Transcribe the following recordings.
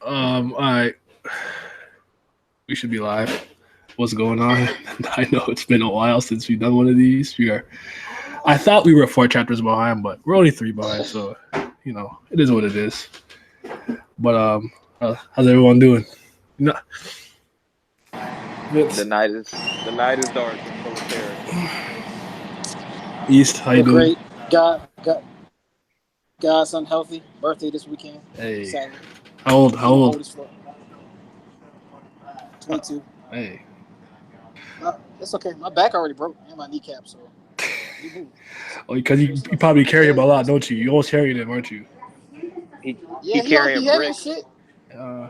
All right. We should be live. What's going on? I know it's been a while since we've done one of these. I thought we were 4 chapters behind, but we're only 3 behind, so it is what it is. But how's everyone doing? No, The Vince, night is dark and full of terror. East, how you They're doing? great. God's unhealthy. Birthday this weekend. Hey, Sadly. how old? How I'm old? old as fuck. 22. Hey, It's okay. My back already broke and my kneecap, so you move. oh, because you probably carry him a lot, don't you? You always carry him, aren't you? He Yeah, he carrying heavy as bricks. shit.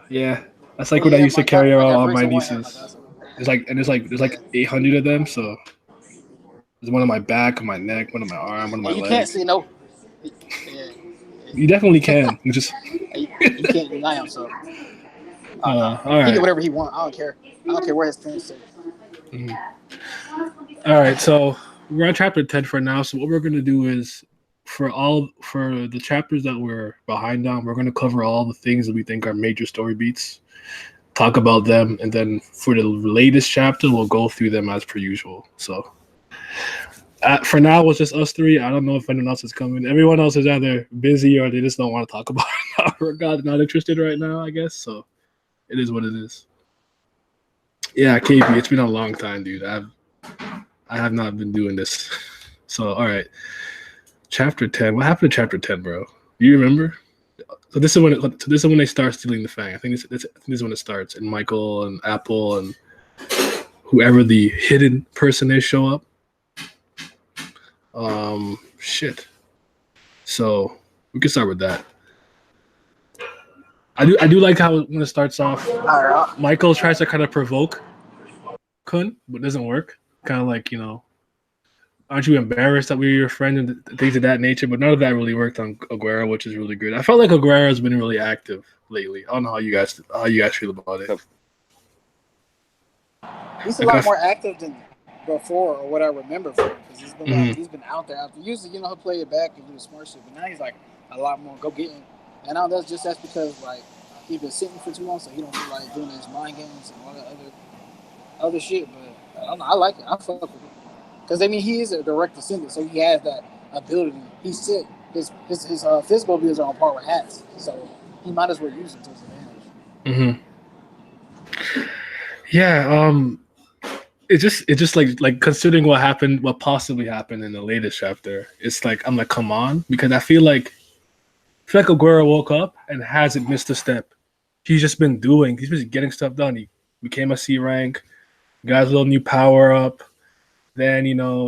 Yeah. That's like But what I yeah, used to carry I got around bricks my on one hand. My nieces. God's There's yeah. like 800 of them, so there's one on my back, on my neck, one on my arm, one on my And you can't legs. say no. Yeah, You definitely can. You just you can't deny him. So all he get right. whatever he want. I don't care. I don't care where his parents say. Mhm. All right. So we're on chapter 10 for now. So what we're gonna do is for the chapters that we're behind on, we're gonna cover all the things that we think are major story beats, talk about them, and then for the latest chapter, we'll go through them as per usual. So for now, it's just us three. I don't know if anyone else is coming. Everyone else is either busy or they just don't want to talk about it. Or God, not interested right now, I guess. So it is what it is. Yeah, KP, it's been a long time, dude. I have not been doing this. So all right, chapter 10. What happened to chapter 10, bro? Do you remember? So this is when they start stealing the Fang. I think this is when it starts, and Michael and Apple and whoever the hidden person is show up. Shit. So we can start with that. I do like how when it starts off, All right. Michael tries to kind of provoke Khun, but it doesn't work. Kind of like aren't you embarrassed that we were your friend and things of that nature? But none of that really worked on Aguero, which is really good. I felt like Aguero has been really active lately. I don't know how you guys feel about it. He's a Like lot more active than before, or what I remember from him, because mhm. he's been out there. Usually, he'll play it back and do the smart shit, but now he's like a lot more go getting. And now that's because like he's been sitting for too long, so he don't feel like doing his mind games and all that other shit. But I don't know, I like it. I fuck with it because I mean he is a direct descendant, so he has that ability. He's sick. His physical abilities are on par with hats, so he might as well use it to his advantage. Mhm. Yeah. It just like considering what possibly happened in the latest chapter. It's like I'm like, come on, because I feel like Aguero woke up and hasn't missed a step. He's been getting stuff done. He became a C rank, got a little new power up. Then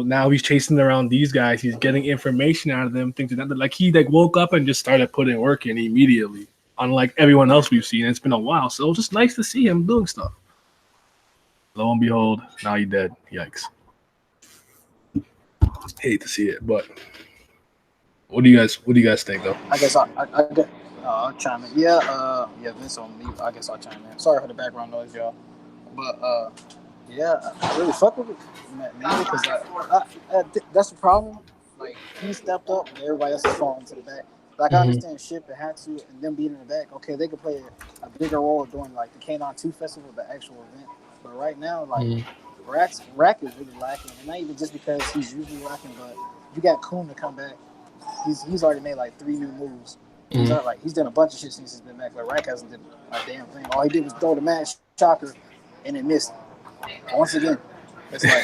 now he's chasing around these guys. He's getting information out of them. Things like that. Like he woke up and just started putting work in immediately. Unlike everyone else we've seen, it's been a while, so it's just nice to see him doing stuff. Lo and behold, now he's dead. Yikes! Hate to see it, but what do you guys think though? I guess I'll chime in. Yeah, Vince on mute. I guess I'll chime in. Sorry for the background noise, y'all. But yeah, I really fuck with it, mainly because that's the problem. Like he stepped up, and everybody else is falling to the back. Like I Mm-hmm. understand Ship and Hatsu and them being in the back. Okay, they could play a bigger role during like the Canine 2 festival, the actual event. But right now, like Mm-hmm. Rack is really lacking, and not even just because he's usually lacking, but you got Khun to come back. He's already made like 3 new moves. Mm-hmm. He's done a bunch of shit since he's been back. Like Rack hasn't done a damn thing. All he did was throw the mad shocker, and it missed. Once again, it's like,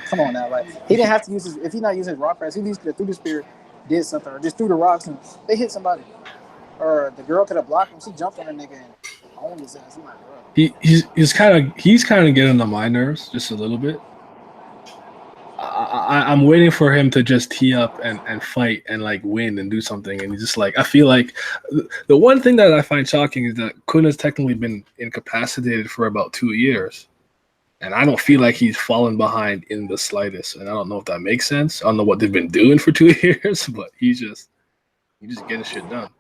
come on now. Like he didn't have to use his. If he not using his rock press, he at least could have threw the spear, did something, or just threw the rocks and they hit somebody. Or the girl could have blocked him. She jumped on the nigga and owned his ass. I'm like, bro. He's kind of getting on my nerves just a little bit. I'm waiting for him to just tee up and fight and like win and do something. And he's just like, I feel like the one thing that I find shocking is that Kun has technically been incapacitated for about 2 years. And I don't feel like he's fallen behind in the slightest. And I don't know if that makes sense. I don't know what they've been doing for 2 years, but he just getting shit done.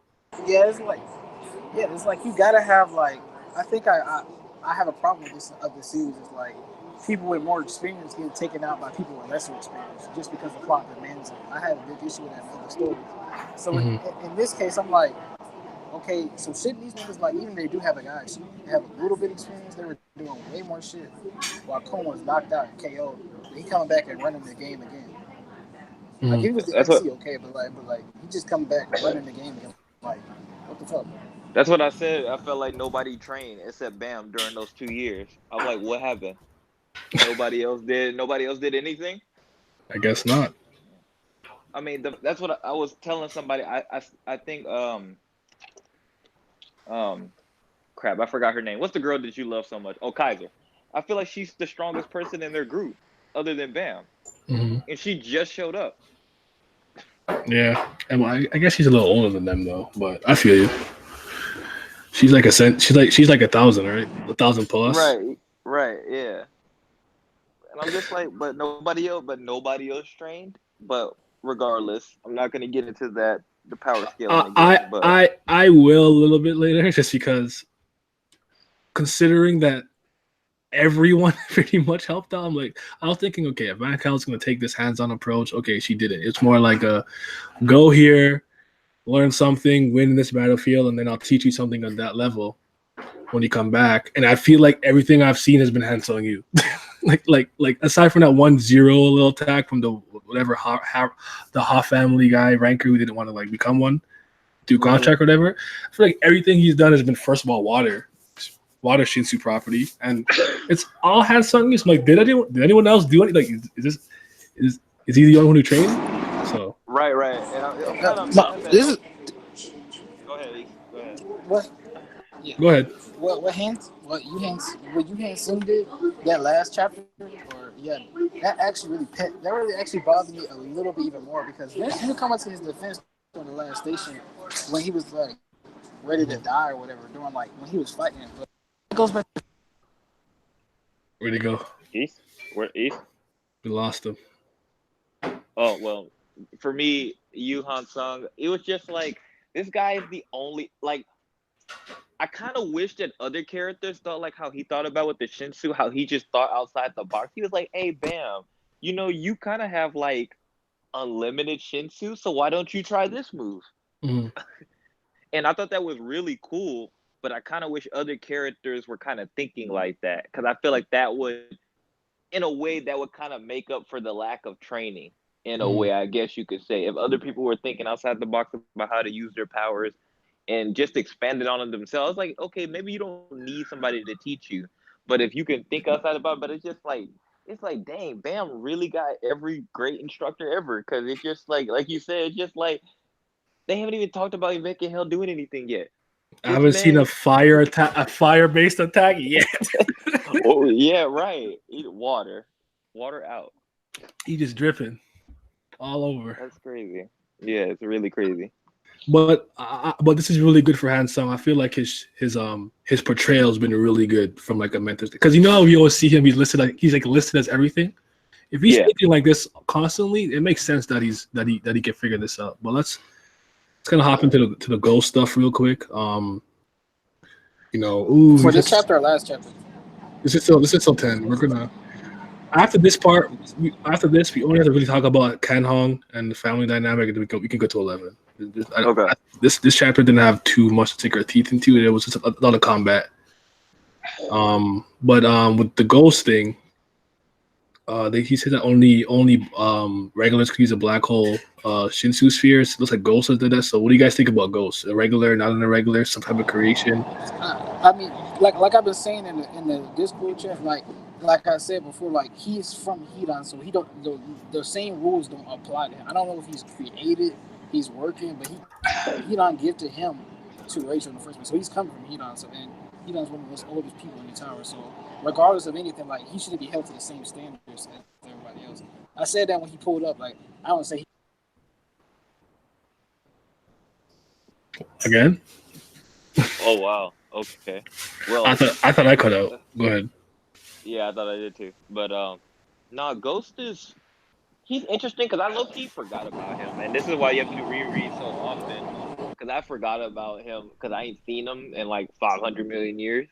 Yeah, it's like you gotta have like. I think I have a problem with this of the series. Is like people with more experience getting taken out by people with lesser experience just because the plot demands it. I have a big issue with that in other stories. So Hmm. in this case, I'm like, okay, so shit, these niggas, like, even they do have a guy, they have a little bit of experience, they were doing way more shit while Khun was knocked out and KO'd. He coming back and running the game again. Like, if he was the That's what MC, okay, but he just coming back and running the game again. Like, what the fuck? that's what I said. I felt like nobody trained except Bam during those 2 years. I'm like, what happened? Nobody else did. Nobody else did anything. I guess not. I mean, that's what I was telling somebody. I think crap, I forgot her name. What's the girl that you love so much? Oh, Kaiser. I feel like she's the strongest person in their group, other than Bam, and she just showed up. Yeah, and well, I guess she's a little older than them though, but I feel you. She's like a cent. She's like 1,000, right? 1,000 plus. Right, yeah. And I'm just like, but nobody else trained. But regardless, I'm not gonna get into the power scaling again. But I will a little bit later, just because considering that everyone pretty much helped out. I'm like, I was thinking, okay, if Van Cal's gonna take this hands-on approach, okay, she did it. It's more like a go here, learn something, win in this battlefield, and then I'll teach you something on that level when you come back. And I feel like everything I've seen has been handselling you. like aside from that 1-0 little attack from the whatever the Ha family guy ranker who didn't want to like become one through contract or whatever. I feel like everything he's done has been, first of all, water Shinsu property, and it's all hands-on use. Like, did anyone else do it? Like, is he the only one who trained? So right. And I'm kind of No, this is Go ahead, Lee. Go ahead. what. Yeah. go ahead. What you Soon did that last chapter, or that really actually bothered me a little bit even more, because then he would come up to his defense on the last station when he was like ready to die or whatever, doing like when he was fighting. But it goes back to Where'd he go? East? Where East? We lost him. Oh well, for me, Yu Han Sung, it was just like this guy is the only like. I kind of wish that other characters thought like how he thought about with the Shinsu, how he just thought outside the box. He was like, "Hey, Bam, you kind of have like unlimited Shinsu, so why don't you try this move?" Mm-hmm. And I thought that was really cool, but I kind of wish other characters were kind of thinking like that, because I feel like that would, in a way, that would kind of make up for the lack of training. In a way, I guess you could say, if other people were thinking outside the box about how to use their powers and just expanded on them themselves, like, okay, maybe you don't need somebody to teach you, but if you can think outside the box, but it's like, dang, Bam really got every great instructor ever, because it's just like you said, it's just like they haven't even talked about making Hell doing anything yet. I haven't seen a fire-based attack yet. Oh yeah, right. Eat water out. He just dripping all over. That's crazy. Yeah, it's really crazy. But this is really good for Hansung. I feel like his portrayal has been really good from like a mentor, because how we always see him. He's listed as everything. If he's thinking like this constantly, it makes sense that he can figure this out. But let's kind of hop into the ghost stuff real quick. For this chapter or last chapter. This is still 10. We're gonna after this part. We only have to really talk about Kan Hong and the family dynamic, and we can go to 11. Okay. This chapter didn't have too much to sink our teeth into. It was just a lot of combat. But with the ghost thing, he said that only regulars could use a black hole Shinsu spheres. It looks like ghosts did that. So what do you guys think about ghosts? A regular, not an irregular, some type of creation? I mean, like I've been saying in the Discord chat, like I said before, like he's from Hidan, so the same rules don't apply to him. I don't know if he's created, he's working, but Hidan gifted him to Rachel in the first place. So he's coming from Hidan, and Hidan's one of the most oldest people in the tower. So regardless of anything, like he shouldn't be held to the same standards as everybody else. I said that when he pulled up, like I don't say Again. Oh wow. Okay. Well, I thought I cut out. Go ahead. Yeah, I thought I did too. But Ghost he's interesting, because I low-key forgot about him, and this is why you have to reread so often, because I forgot about him because I ain't seen him in like 500 million years,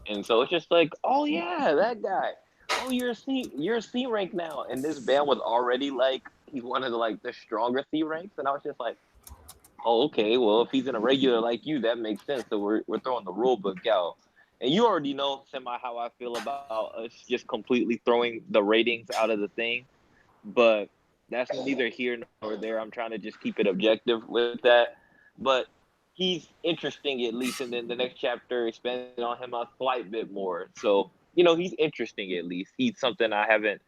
and so it's just like, oh yeah, that guy. Oh, you're a C rank now, and this band was already like he's one of the the stronger C ranks, and I was just like, Oh, okay. Well, if he's in a regular like you, that makes sense. So we're throwing the rule book out, and you already know semi how I feel about us just completely throwing the ratings out of the thing. But that's neither here nor there. I'm trying to just keep it objective with that. But he's interesting at least, and then the next chapter expanded on him a slight bit more. So he's interesting at least. He's something I haven't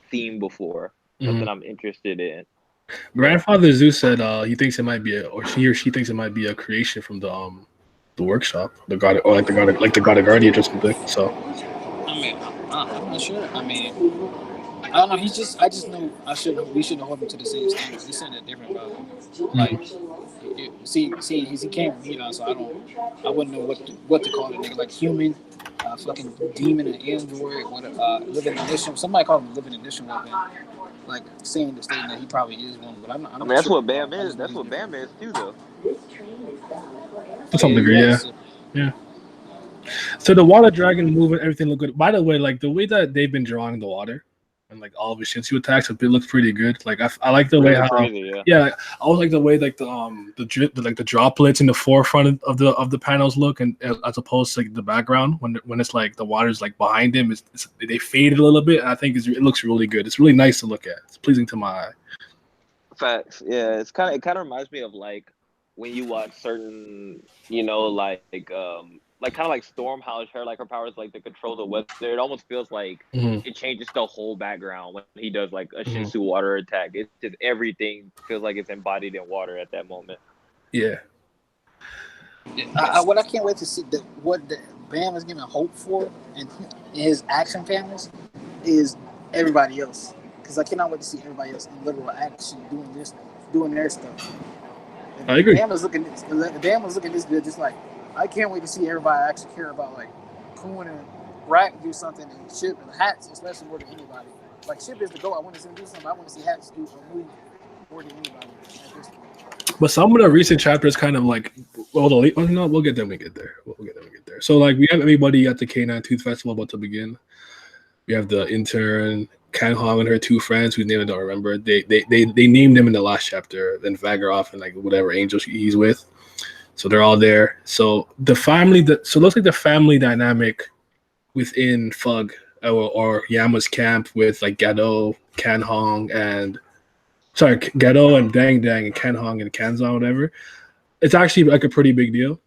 seen before, Mm-hmm. something I'm interested in. But Grandfather Zeus said he thinks it might be or he thinks it might be a creation from the workshop, the god, or like the god of guardian or something. So I mean, I'm not sure. I mean, I don't know. I just know we shouldn't hold him to the same standard. He's something different about him. Like, he came from Iran, so I wouldn't know what to call the nigga. Like human, fucking demon and android, what living initial. Somebody called him a living initial weapon. Like saying the statement that he probably is one, but I'm I mean, not that's sure. what Bam I is. just know That's he's what different. Bam is too, though. to Yeah, some he degree, yeah, is. yeah. So the water dragon movement, everything looked good. By the way, like the way that they've been drawing the water and like all of his Shinsu attacks, it looks pretty good. Like I like the way Really how crazy, yeah. yeah, I always like the way like the drip like the droplets in the forefront of the panels look, and as opposed to like the background when it's like the water's like behind him, they faded a little bit. And I think it looks really good. It's really nice to look at. It's pleasing to my eye. Facts. Yeah, it kind of reminds me of like when you watch certain, like kind of like Storm, how her like her powers like to control the weather. It almost feels like Mm-hmm. it changes the whole background when he does like a Mm-hmm. Shinsu water attack. It's just everything feels like it's embodied in water at that moment. Yeah. What I can't wait to see what the Bam is giving hope for in his action panels is everybody else, because I cannot wait to see everybody else in literal action doing their stuff. I agree. If Bam was looking this good, just like I can't wait to see everybody actually care about like Khun and Rat do something, and Chip and Hats especially more than anybody. Like Chip is the goal. I want to see him do something. I want to see Hats do a move more than anybody at this point. But some of the recent chapters kind of like, no, we'll get them when we get there. We'll get them when we get there. So like we have everybody at the Canine Tooth Festival about to begin. We have the intern, Kan Hong and her two friends whose name I don't remember. They named them in the last chapter. Then Vagaroff and like whatever angel he's with. So they're all there. So the family so it looks like the family dynamic within F.U.G or Yama's camp with like Gado, Kan Hong, and Gado and Dang Dang and Kan Hong and Kanzon, whatever. It's actually like a pretty big deal.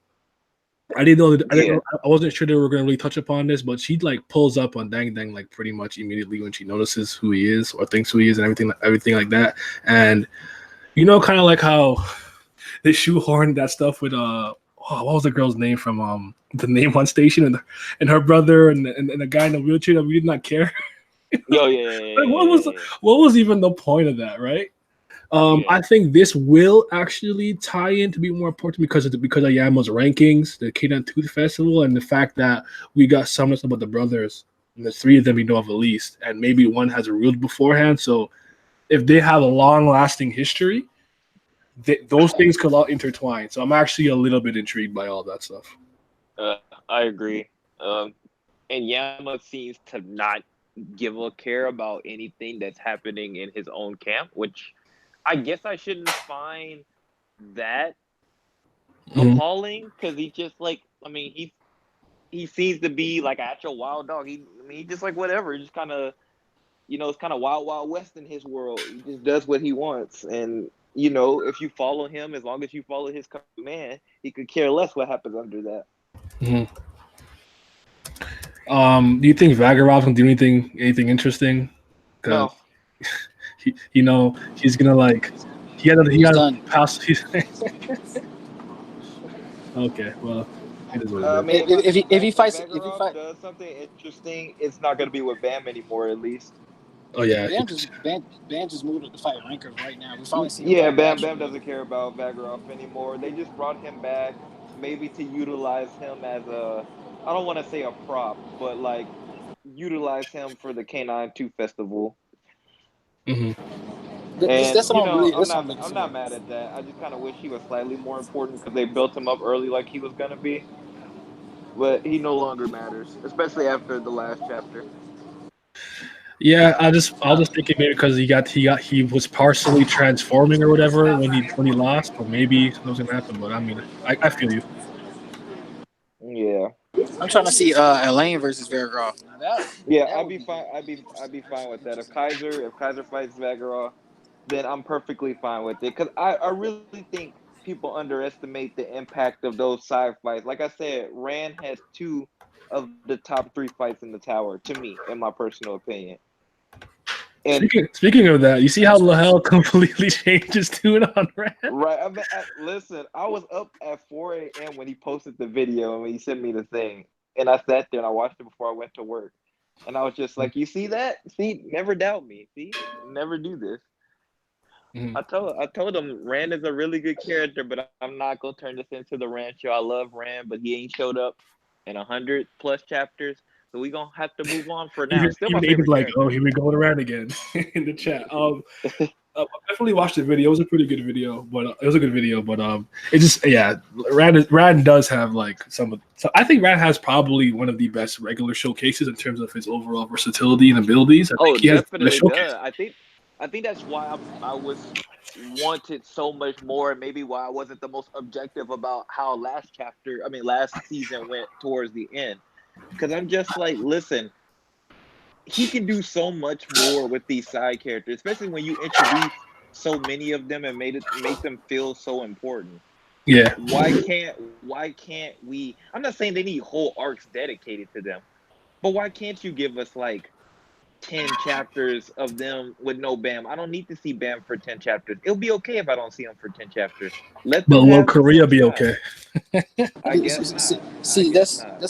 I didn't know. Yeah. I wasn't sure they were going to really touch upon this, but she like pulls up on Dang Dang like pretty much immediately when she notices who he is or thinks who he is and everything like that. And kind of like how they shoehorned that stuff with what was the girl's name from the Name One station and her brother and the guy in the wheelchair that we did not care. Yo, yeah. Like, what was even the point of that, right? Yeah. I think this will actually tie in to be more important because of Yama's rankings, the K9 Tooth Festival, and the fact that we got so much about the brothers, and the three of them we know of at least, and maybe one has a ruled beforehand. So if they have a long-lasting history, those things could all intertwine. So I'm actually a little bit intrigued by all that stuff. I agree. And Yama seems to not give a care about anything that's happening in his own camp, which I guess I shouldn't find that appalling because he's just like, I mean, he seems to be like an actual wild dog. He just like whatever. He just kind of, it's kind of wild west in his world. He just does what he wants, and if you follow him, as long as you follow his command, he could care less what happens under that. Mm-hmm. Do you think Vagaroff can do anything interesting? No. He's gonna like he had done. pass. Okay, well, it is what it is. mean, If he fights, does something interesting, it's not going to be with Bam anymore, at least. Oh yeah, Bam just moved up to fight rankers right now. We finally see him. Yeah, Bam doesn't care about Vagaroff anymore. They just brought him back, maybe to utilize him as I don't want to say a prop, but like utilize him for the Canine 2 festival. Mm-hmm. And I'm I'm not mad at that. I just kind of wish he was slightly more important because they built him up early like he was gonna be, but he no longer matters, especially after the last chapter. Yeah, I was just thinking maybe because he was partially transforming or whatever when he lost, or maybe something was gonna happen. But I mean, I feel you. Yeah. I'm trying to see Elaine versus Varagov. Now Yeah, that I'd would be be fine. I'd be fine with that. If Kaiser fights Vagarov, then I'm perfectly fine with it. Because I really think people underestimate the impact of those side fights. Like I said, Rand has two of the top three fights in the tower, to me, in my personal opinion. And Speaking of that, you see how that's crazy. Lahel completely changes tune on Rand? right, listen, I was up at 4 a.m. when he posted the video and when he sent me the thing, and I sat there and I watched it before I went to work, and I was just like, "You see that? See, never doubt me. See, never do this." Mhm. I told him Rand is a really good character, but I'm not gonna turn this into the Rand show. I love Rand, but he ain't showed up in 100+ chapters, so we gonna have to move on for now. Still my Even Aiden's favorite like, oh, character. here we go around again in the chat. I definitely watched the video. It was a pretty good video, but it was a good video. But it just yeah, Rand does have like some. So I think Rand has probably one of the best regular showcases in terms of his overall versatility and abilities. I think Oh, he has the best definitely showcase. does. I think that's why I was wanted so much more, and maybe why I wasn't the most objective about how last season went towards the end. Because I'm just like, listen, he can do so much more with these side characters, especially when you introduce so many of them and make them feel so important. Yeah, Why can't we? I'm not saying they need whole arcs dedicated to them, but why can't you give us like 10 chapters of them with no Bam? I don't need to see Bam for 10 chapters. It'll be okay if I don't see him for 10 chapters. Let but them will have Korea some be time. okay? I guess not. I See, guess not.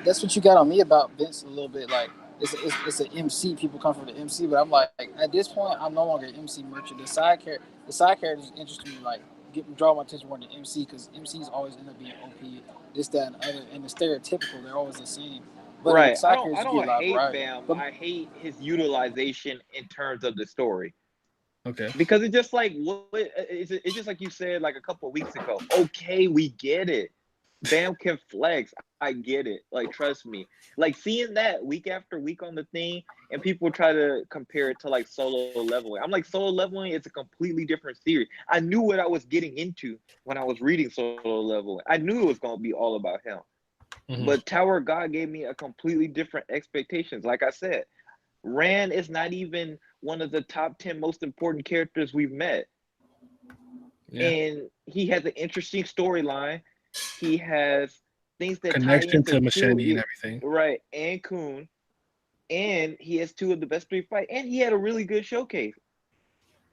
that's what you got on me about Vince a little bit. Like it's an MC. People come from the MC, but I'm like at this point, I'm no longer an MC merchant. The side characters interest me. Like draw my attention more than MC because MCs always end up being OP, this, that, and other, and the stereotypical. They're always the same. But in the Right. side I characters, you get don't a lot of hate variety. Bam. But I hate his utilization in terms of the story. Okay, Because it's just like it's just like you said like a couple of weeks ago. Okay, we get it. Bam can flex. I get it. Like, trust me. Like seeing that week after week on the thing, and people try to compare it to like solo leveling. I'm like, solo leveling is a completely different series. I knew what I was getting into when I was reading solo leveling. I knew it was gonna be all about him. hmm But Tower of God gave me a completely different expectations. Like I said, Rand is not even one of the top 10 most important characters we've met. yeah, And he has an interesting storyline. He has things that tie connection into to two, Machete and everything. right, and Khun. And he has two of the best three fights. And he had a really good showcase,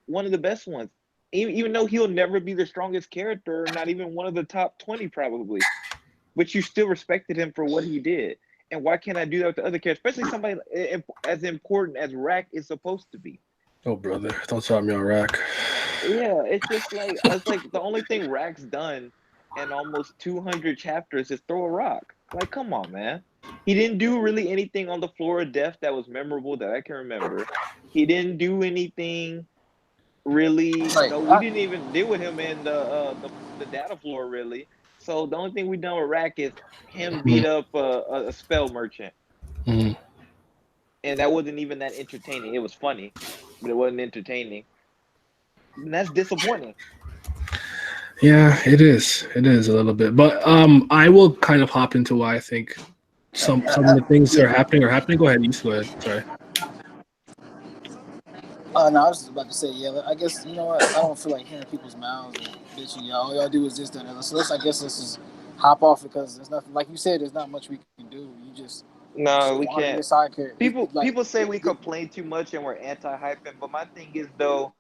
one of the best ones. Even though he'll never be the strongest character, not even one of the top 20 probably, but you still respected him for what he did. And why can't I do that with the other characters, especially somebody as important as Rack is supposed to be? Oh brother, don't start me on rack. Yeah, it's like the only thing Rack's done in almost 200 chapters is throw a rock. Like, come on, man. He didn't do really anything on the floor of death that was memorable that I can remember. He didn't do anything really. like No, we didn't even deal with him in the data floor really. So the only thing we done with Rack is him beat Mhm, up a spell merchant, mhm. and that wasn't even that entertaining. It was funny, but it wasn't entertaining. And that's disappointing. Yeah, it is. It is a little bit, but I will kind of hop into why I think some of the things that yeah. are happening are happening. Go ahead, you go ahead. Sorry. No, I was just about to say, yeah. I guess you know what? I don't feel like hearing people's mouths and bitching. Y'all, all y'all do is this, that, and other. So I guess let's just hop off because there's nothing. Like you said, there's not much we can do. You just No, we squander can't. your side character. Like People say we complain too much and we're anti-hyping, but my thing is though,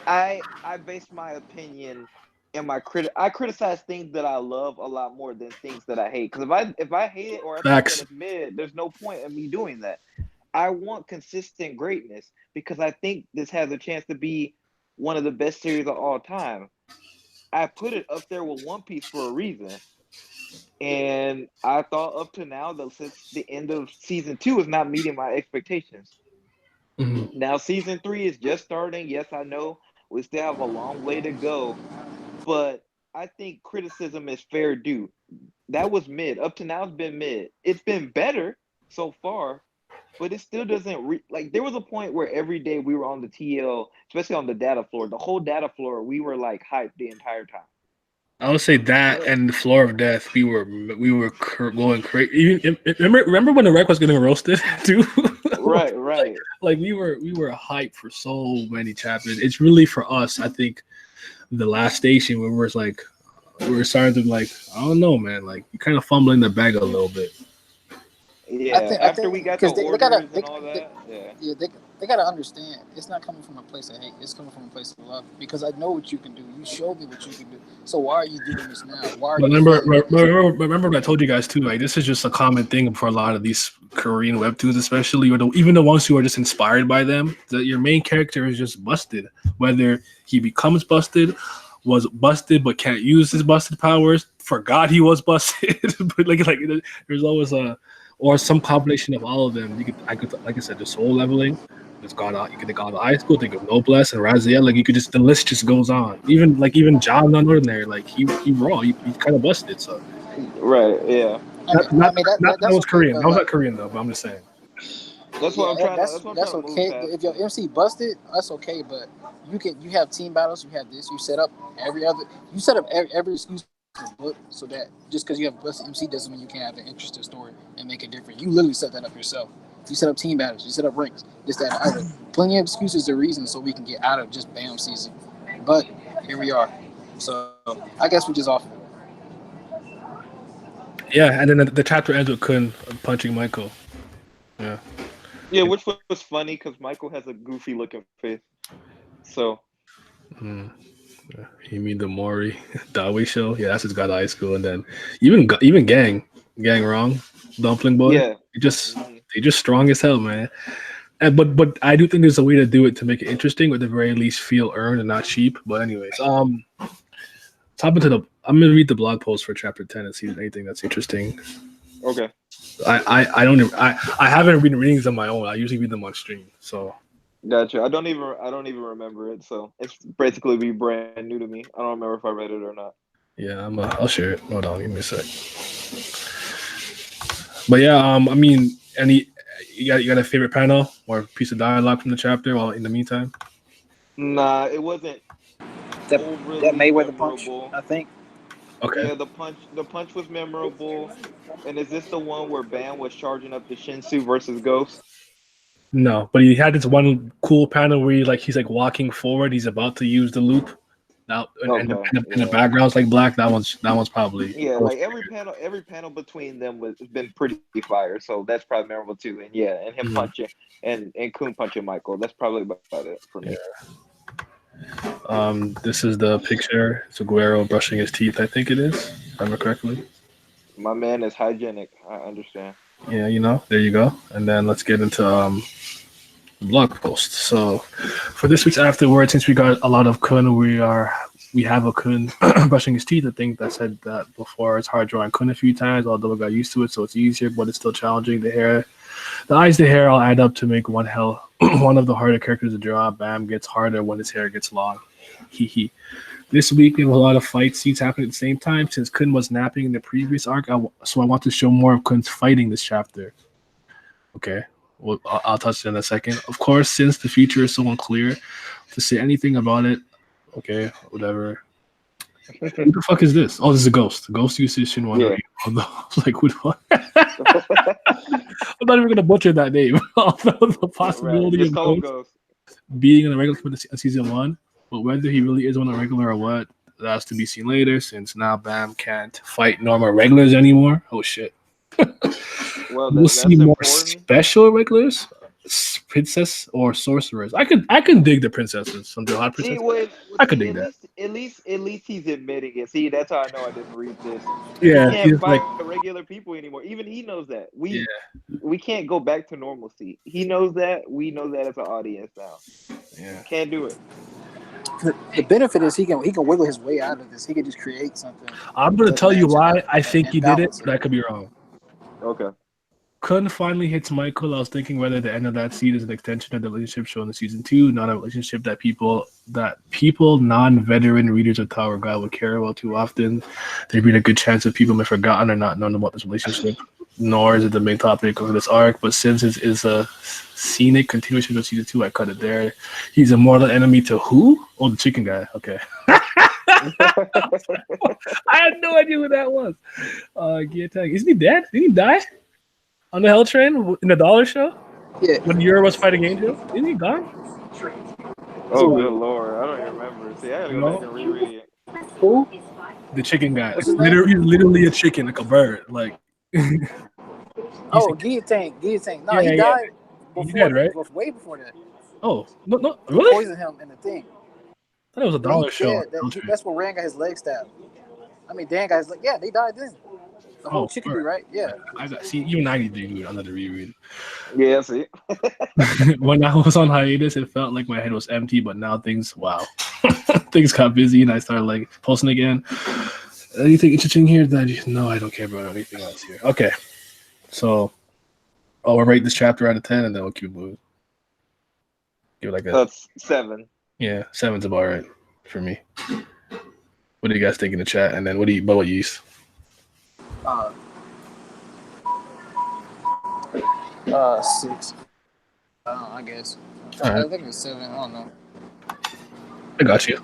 I base my opinion and I criticize things that I love a lot more than things that I hate. Because if I hate it or if I said Facts. it's mid, there's no point in me doing that. I want consistent greatness because I think this has a chance to be one of the best series of all time. I put it up there with One Piece for a reason. And I thought up to now that since the end of season two is not meeting my expectations. Mhm. Now season three is just starting. Yes, I know we still have a long way to go, but I think criticism is fair due. That was mid. Up to now, it's been mid. It's been better so far, but it still doesn't like. There was a point where every day we were on the TL, especially on the data floor, the whole data floor, we were like hyped the entire time. I would say that and the Floor of Death, we were going crazy. Even remember when the wreck was getting roasted too? Right. Like we were hyped for so many chapters. It's really for us, I think, the last station where we're like, we're starting to like, I don't know, man. Like you kind of fumbling the bag a little bit. Yeah, after we got the orders and all that, yeah, they gotta understand. It's not coming from a place of hate. It's coming from a place of love. Because I know what you can do. You showed me what you can do. So why are you doing this now? Why are remember what I told you guys too. Like this is just a common thing for a lot of these Korean webtoons, especially, or even the ones who are just inspired by them. That your main character is just busted. Whether he becomes busted, was busted but can't use his busted powers, forgot he was busted, but like there's always or some combination of all of them. I could like I said, the soul leveling. It's gone out. You could think of the high school, think of Noblesse and Raziel. Like you could just, the list just goes on. Even John Unordinary, like he raw. He kind of busted. So right, yeah. That was Korean. That was not Korean though. But I'm just saying. That's what I'm trying. That's okay. If your MC busted, that's okay. But you have team battles. You have this. You set up every excuse book so that just because you have a busted MC doesn't mean you can't have an interesting story and make it different. You literally set that up yourself. You set up team battles. You set up ranks. This, that, and other. Plenty of excuses and reasons so we can get out of just BAM season. But here we are. So I guess we just off. Yeah, and then the chapter ends with Khun punching Michael. Yeah. Yeah, which was funny because Michael has a goofy looking face. So. You mean the Maury Dawi show? Yeah, that's his God High School, and then even Gang Wrong, Dumpling Boy. Yeah, they just strong as hell, man. And but I do think there's a way to do it to make it interesting, or at the very least feel earned and not cheap. But anyways, I'm gonna read the blog post for chapter 10 and see if there's anything that's interesting. Okay. I haven't been reading them on my own. I usually read them on stream. So. Gotcha. I don't even remember it, so it's basically be brand new to me. I don't remember if I read it or not. Yeah, I'll share it. Hold on, give me a sec. But yeah, I mean, you got a favorite panel or piece of dialogue from the chapter? While in the meantime, nah, it wasn't. That Mayweather punch, I think. Okay. Yeah, the punch was memorable. And is this the one where Bam was charging up the Shinsu versus Ghost? No, but he had this one cool panel where he's like walking forward. He's about to use the loop. Now, and the background's like black. That one's probably like every panel between them has been pretty fire. So that's probably memorable too. And and him punching and Khun punching Michael. That's probably about it for me. Yeah. This is the picture. It's Aguero brushing his teeth. I think it is, if I remember correctly. My man is hygienic. I understand. Yeah, there you go. And then let's get into blog post. So for this week's afterward, since we got a lot of Khun, we have a Khun brushing his teeth. I think I said that before. It's hard drawing Khun a few times, although I got used to it, so it's easier, but it's still challenging. The eyes, the hair all add up to make one of the harder characters to draw. Bam gets harder when his hair gets long. Hee. This week, we have a lot of fight scenes happening at the same time. Since Khun was napping in the previous arc, so I want to show more of Khun's fighting this chapter. Okay, well, I'll touch it in a second. Of course, since the future is so unclear to say anything about it, okay, whatever. Who the fuck is this? Oh, this is a ghost. Ghost usage in one. Like, what? I'm not even gonna butcher that name. The possibility of Ghost being in the regular season 1. But whether he really is one of regular or what, that's to be seen later, since now Bam can't fight normal regulars anymore. Oh, shit. Well, we'll see more special regulars, princess or sorcerers. I can dig the princesses, some hot princesses. I could dig that. At least he's admitting it. See, that's how I know I didn't read this. Yeah, he can't fight regular people anymore. Even he knows that. We can't go back to normalcy. He knows that. We know that as an audience now. Yeah, can't do it. The benefit is he can wiggle his way out of this. He can just create something. I'm going to tell you why I think he did it, but I could be wrong. Okay. Khun finally hits Michael. I was thinking whether the end of that scene is an extension of the relationship shown in season 2, not a relationship that people non-veteran readers of Tower God would care about too often. There'd be a good chance that people may have forgotten or not known about this relationship. nor is it the main topic of this arc, but since it is a scenic continuation of season 2, I cut it there. He's a mortal enemy to who? Oh, the chicken guy. Okay. I had no idea who that was. Guillotine. Isn't he dead? Did he die on the Hell Train in the Dollar Show? Yeah. When Yura was fighting Angel? Isn't he gone? Oh, good lord. I don't even remember. See, I gotta go back and reread it. Who? The chicken guy. What's his name? He's literally a chicken, like a bird. Like. Oh, Guillotine. No, Yeah, he yeah. died He before died, right? way before that. Oh, no, They really? poisoned him in the thing. I thought it was a He's Dollar Show. dead. That's where Rand got his leg stabbed. I mean, Dan got his leg. Yeah, they died then. The whole chicken dude, right? Yeah. See, even I need to do it. Another reread. Yeah, see. When I was on hiatus, it felt like my head was empty, but now things got busy, and I started like posting again. Anything interesting here? No, I don't care about anything else here. Okay, so we'll rate this chapter out of 10, and then we'll keep moving. Give it like That's 7. Yeah, 7's about right for me. What do you guys think in the chat? And then what you use? 6. I guess. All right. I think it's 7. I don't know. I got you.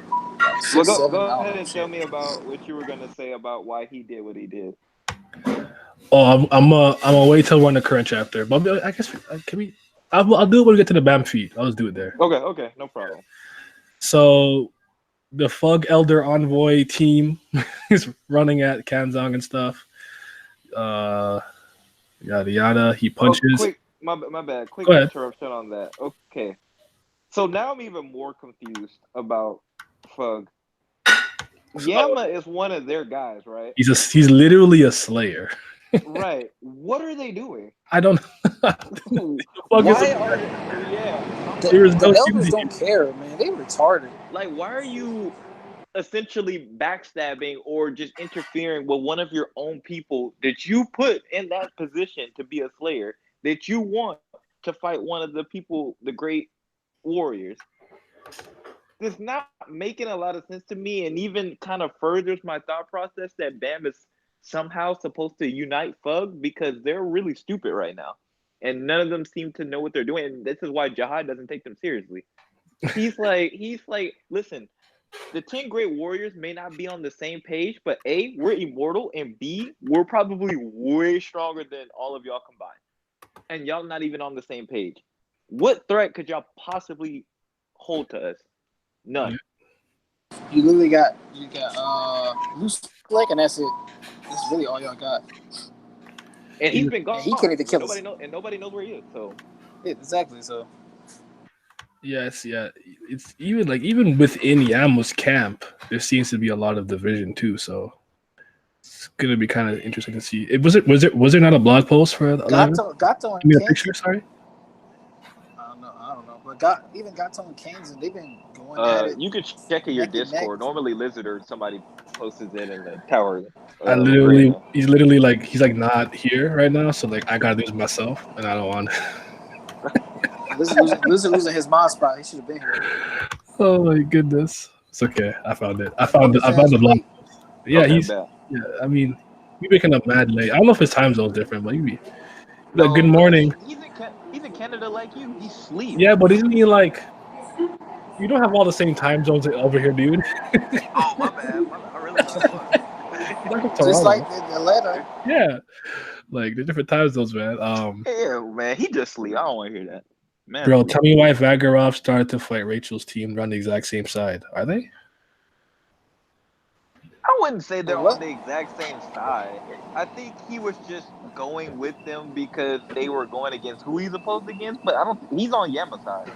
Well, 7, go I don't ahead know. and tell me about what you were gonna say about why he did what he did. Oh, I'm gonna wait till we're in the current chapter. But I guess can we? I'll do it when we get to the BAM feed. I'll just do it there. Okay, no problem. So the F.U.G Elder Envoy team is running at Kanzong and stuff. Yada yada. He punches. Quick, my bad. Quick Go ahead. interruption on that. Okay, so now I'm even more confused about F.U.G. Yama is one of their guys, right? He's literally a slayer. Right. What are they doing? I don't. The elders don't care, man. They retarded. Like, why are you essentially backstabbing or just interfering with one of your own people that you put in that position to be a slayer, that you want to fight one of the people, the great warriors? It's not making a lot of sense to me, and even kind of furthers my thought process that BAM is somehow supposed to unite F.U.G because they're really stupid right now. And none of them seem to know what they're doing. And this is why Jihad doesn't take them seriously. He's like, listen, the 10 great warriors may not be on the same page, but A, we're immortal, and B, we're probably way stronger than all of y'all combined. And y'all not even on the same page. What threat could y'all possibly hold to us? None. You literally got loose leg, and that's it. That's really all y'all got. And he's been gone. And he can't even kill us. Nobody knows where he is. So exactly. So yes, yeah. It's even within Yama's camp, there seems to be a lot of division too. So it's gonna be kind of interesting to see. Was there not a blog post for Gato and Give me a Kane, picture, sorry. I don't know. But Gato and Kane's, and they've been going at it. You could check in your Discord. Normally, Lizard or somebody posts it in the tower. He's literally like he's like not here right now, so like I gotta do this myself, and I don't want. Lizard losing his mod spot. He should have been here. Oh my goodness, it's okay. I found it. I found the blog. Yeah, okay, I mean, he's waking up mad late. I don't know if his time zone's different, but he'd be like, good morning. He's in Canada like you. He sleeps. Yeah, but isn't he like? You don't have all the same time zones over here, dude. Oh my bad. I really don't. Just like in Atlanta. Yeah, like the different time zones, man. Yeah, man, he just sleep. I don't want to hear that. Man, Bro, tell me why Vagarov started to fight Rachel's team on the exact same side. Are they? I wouldn't say they're on the exact same side. I think he was just going with them because they were going against who he's opposed against, but he's on Yama's side.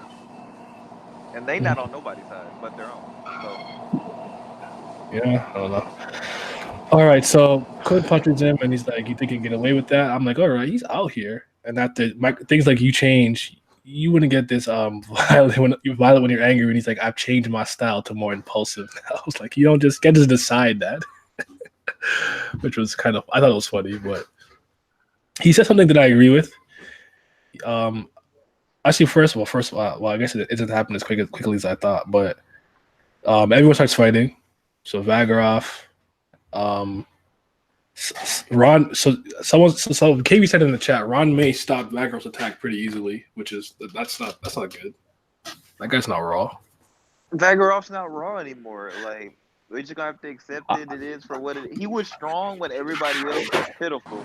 And they not on nobody's side but their own. So. Yeah, I don't know. All right, so Khun punches him, and he's like, "You think you can get away with that?" I'm like, "All right, he's out here." And after things like you change, you wouldn't get this violent when you're angry. And he's like, "I've changed my style to more impulsive." I was like, "You don't just get to decide that," which was I thought it was funny, but he said something that I agree with. Actually, first of all, I guess it didn't happen as quickly as I thought, but everyone starts fighting. So Vagarov Ron. So KB said in the chat, Ron may stop Batgirl's attack pretty easily, which is that's not good. That guy's not raw. Vagaroff's not raw anymore. Like we're just gonna have to accept it. It is for what it. He was strong when everybody else was pitiful.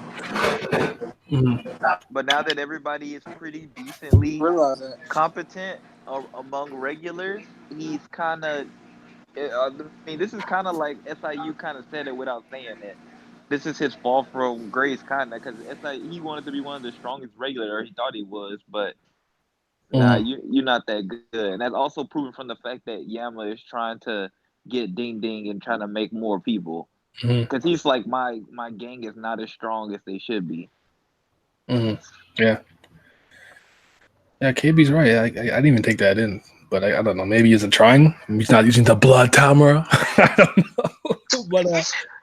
Mm-hmm. But now that everybody is pretty decently Realize that. competent among regulars, he's kind of. I mean, this is kind of like SIU kind of said it without saying it. This is his fall from grace, kind of, because SIU he wanted to be one of the strongest regular, or he thought he was, but nah, you're not that good. And that's also proven from the fact that Yama is trying to get Ding Ding and trying to make more people, because he's like my gang is not as strong as they should be. Yeah. Yeah, KB's right. I didn't even take that in, but I don't know. Maybe he isn't trying. He's not using the blood camera. I don't know. But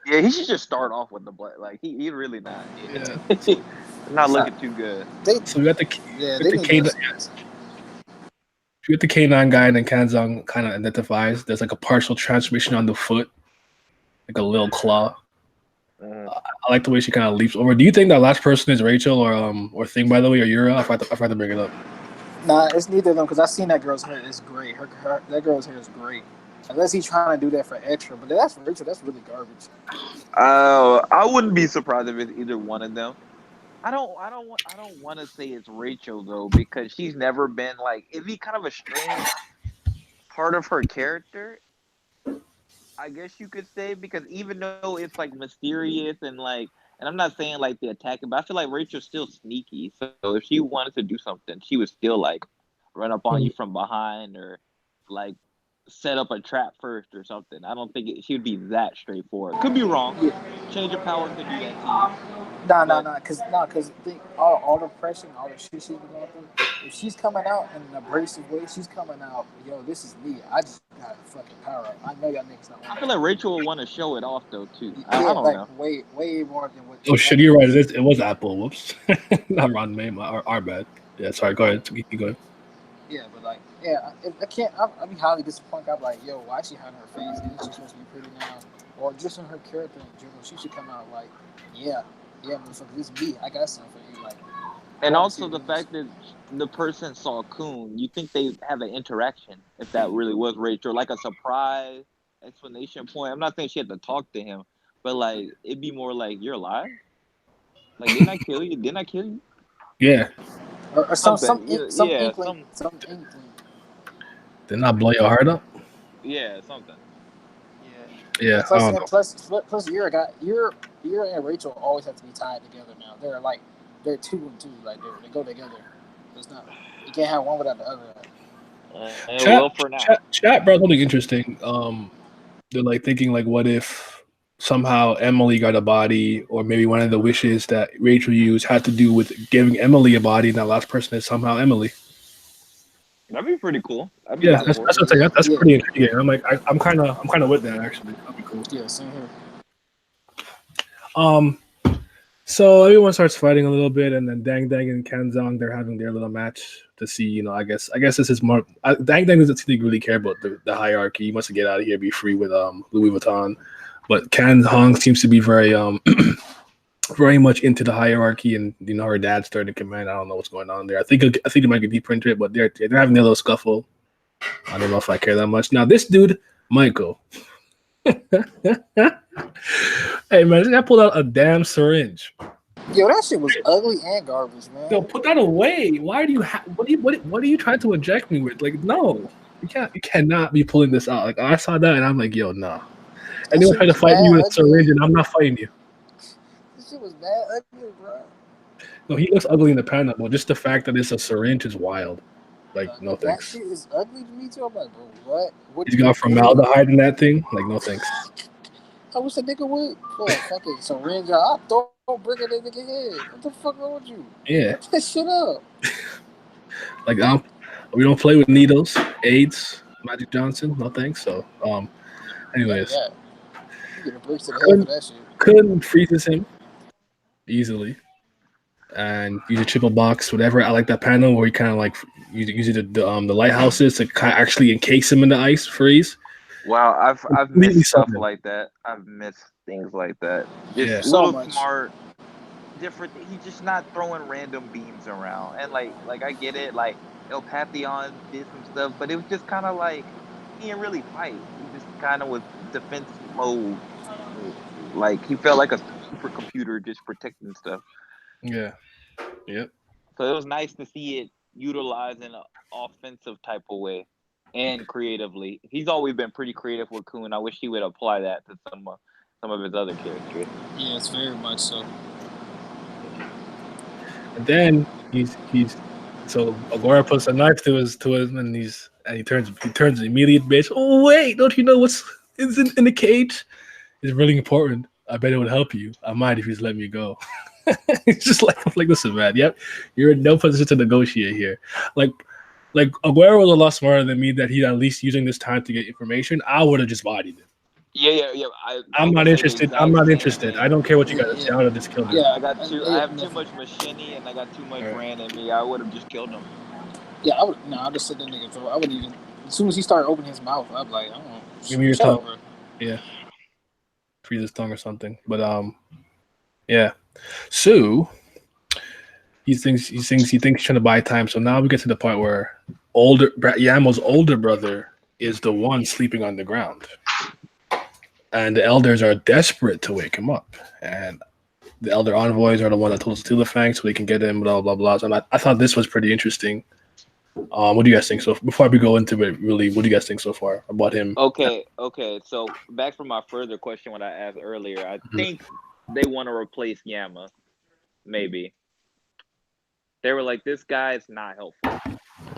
yeah, he should just start off with the blood. Like he really not. Yeah. Not looking too good. So we got the you get the Canine guy, and then Kanzong kind of identifies. There's like a partial transmission on the foot, like a little claw. I like the way she kind of leaps over. Do you think that last person is Rachel or Thing, by the way, or Yura? If I have to bring it up. Nah, it's neither of them because I seen that girl's hair. It's great. That girl's hair is great. Unless he's trying to do that for extra, but that's for Rachel. That's really garbage. I wouldn't be surprised if it's either one of them. I don't want to say it's Rachel though, because she's never been like, it'd be kind of a strange part of her character, I guess you could say, because even though it's like mysterious and like, and I'm not saying like the attacking, but I feel like Rachel's still sneaky. So if she wanted to do something, she would still like run up on you from behind or like set up a trap first or something. I don't think she would be that straightforward. Could be wrong. Change of power could do that to you. Nah, because all the pressure and all the shit she's been going through, if she's coming out in an abrasive way, she's coming out, yo, this is me. I just got fucking power up. I know y'all niggas not. I feel like Rachel will want to show it off though too. I don't know. Way more than what. Oh shit, you're right. It was Apple. Whoops, not Ron May. Our bad. Yeah, sorry. Go ahead. Keep going. Yeah, but like, I can't. I'd be highly disappointed. I'm like, yo, why is she hiding her face? Isn't she supposed to be pretty now? Or just in her character in general, she should come out like, yeah, motherfucker, this is me. I got something for you. Like, and also the fact that the person saw Khun, you think they have an interaction if that really was Rachel, like a surprise explanation point. I'm not saying she had to talk to him, but like it'd be more like, you're alive. Like, didn't I kill you? Didn't I kill you? Yeah. Or some inkling. Didn't I blow your heart up? Yeah, something. Yeah. Plus, Yura and Rachel always have to be tied together now. They're 2 and 2. Like they go together. It's not. You can't have one without the other. Chat brought something interesting. They're like thinking like, what if somehow Emily got a body, or maybe one of the wishes that Rachel used had to do with giving Emily a body, and that last person is somehow Emily. That'd be pretty cool. That's what I'm saying. That's pretty intriguing. I'm like, I'm kind of with that actually. That'd be cool. Yeah, same here. So everyone starts fighting a little bit, and then Dang Dang and Kanzong, they're having their little match to see, I guess this is more. Dang Dang doesn't seem to really care about the hierarchy. He wants to get out of here, be free with Louis Vuitton, but Kanzong seems to be very very much into the hierarchy, and her dad's third in command. I don't know what's going on there. I think it might get deeper into it, but they're having their little scuffle. I don't know if I care that much. Now this dude, Michael. Hey man, I pulled out a damn syringe. Yo, that shit was ugly and garbage, man. Yo, put that away. Why do you what are you trying to inject me with? Like, no, you cannot be pulling this out. Like, I saw that and I'm like, yo, nah. Anyone trying to fight me with a syringe, and I'm not fighting you. This shit was bad ugly, bro. No, he looks ugly in the panel, but just the fact that it's a syringe is wild. Like, no thanks. That shit is ugly to me too. I'm like, bro, what? He's got formaldehyde in that thing. Like, no thanks. I wish a nigga would pull a fucking syringe out. I'll brick at that nigga head. What the fuck wrong with you? Yeah. Put that shit up. Like, we don't play with needles, AIDS, Magic Johnson. No thanks. So, anyways. Yeah. You get a brick to the head for that shit. Khun freezes him easily. And use a triple box, whatever. I like that panel where he kind of like uses the lighthouses to kind of actually encase him in the ice freeze. Wow, I've missed stuff like that. I've missed things like that. Just Yeah. So little much. smart, different. He's just not throwing random beams around. And like I get it. Like El Papillon did some stuff, but it was just kind of like he didn't really fight. He just kind of was defense mode. Like he felt like a supercomputer just protecting stuff. Yeah. Yep. So it was nice to see it utilized in an offensive type of way and creatively. He's always been pretty creative with Khun. I wish he would apply that to some of his other characters. Yes, very much so. And then he's so Agora puts a knife to him and he turns immediate bitch. Oh wait, don't you know what's is in the cage? It's really important. I bet it would help you. I might if you just let me go. It's just like listen, man. Yep, you're in no position to negotiate here. Like Aguero was a lot smarter than me that he's at least using this time to get information. I would have just bodied him. Yeah. I'm not interested. I'm not interested. I don't care what you got to say. I would have just killed him. Yeah, I have too much machine and I got too much Rand in me. I would have just killed him. Yeah, I would. No, I just sit that nigga through. I wouldn't even. As soon as he started opening his mouth, I'd be like, I don't know. Give me your tongue. Yeah, freeze his tongue or something. But yeah. So he thinks he's trying to buy time. So now we get to the part where Yamo's older brother is the one sleeping on the ground, and the elders are desperate to wake him up. And the elder envoys are the one that told us to steal the Fang so they can get him. Blah blah blah. And I thought this was pretty interesting. What do you guys think? So before we go into it, really, what do you guys think so far about him? Okay. So back from my further question, what I asked earlier, I think they want to replace Yama. Maybe they were like, this guy's not helpful,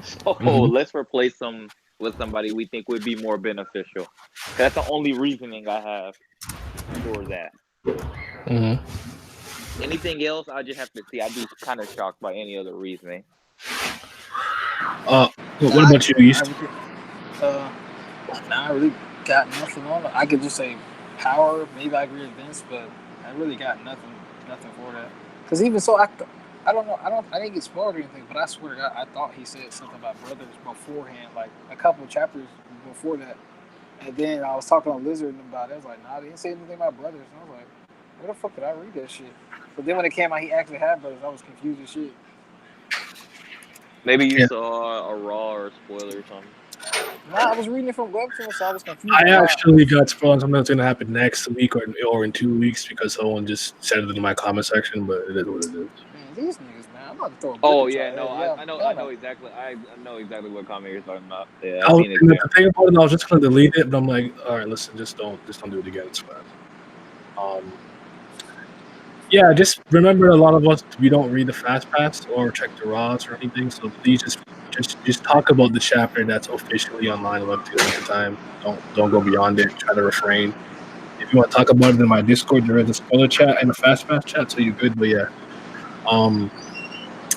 so let's replace him with somebody we think would be more beneficial. That's the only reasoning I have for that. Anything else, I just have to see. I'd be kind of shocked by any other reasoning. What about you, East? I really got nothing on it. I could just say power. Maybe I agree with Vince, but I really got nothing for that. Because even so, I don't know. I didn't get spoiled or anything, but I swear to God, I thought he said something about brothers beforehand, like a couple of chapters before that. And then I was talking to Lizard about it. I was like, nah, they didn't say anything about brothers. And I was like, where the fuck did I read that shit? But then when it came out, he actually had brothers. I was confused as shit. Maybe you saw a raw or a spoiler or something. Nah, I was reading it from Webtoon, so I was confused. I actually got spoiled something that's going to happen next week or in 2 weeks because someone just said it in my comment section, but it is what it is. Man, these niggas, man, I'm about to throw a Oh yeah, no, I know exactly. I know exactly what comment you're talking about. Yeah, the thing about it, I was just going to delete it, but I'm like, all right, listen, just don't do it again. It's fine. Yeah, just remember, a lot of us, we don't read the fast pass or check the raws or anything. So please just talk about the chapter that's officially online on Webtoon at the time. Don't go beyond it. Try to refrain. If you want to talk about it in my Discord, there is a spoiler chat and a fast pass chat, so you're good. But yeah,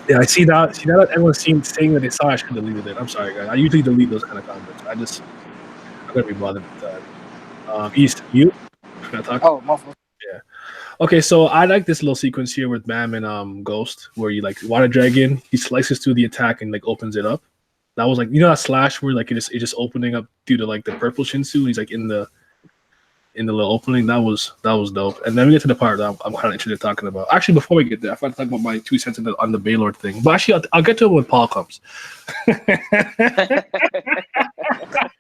yeah, I see that everyone's saying that they saw I should have deleted it. I'm sorry, guys. I usually delete those kind of comments. I'm gonna be bothered with that. East, you? Can I talk? Oh, my fault. Yeah. Okay, so I like this little sequence here with Bam and Ghost, where you like water dragon, he slices through the attack and like opens it up. That was like, you know, that slash where like it's just opening up due to like the purple Shinsu. He's like in the little opening. That was dope. And then we get to the part that I'm kind of interested in talking about. Actually, before we get there, I want to talk about my 2 cents on the Baylord thing. But actually, I'll get to it when Paul comes.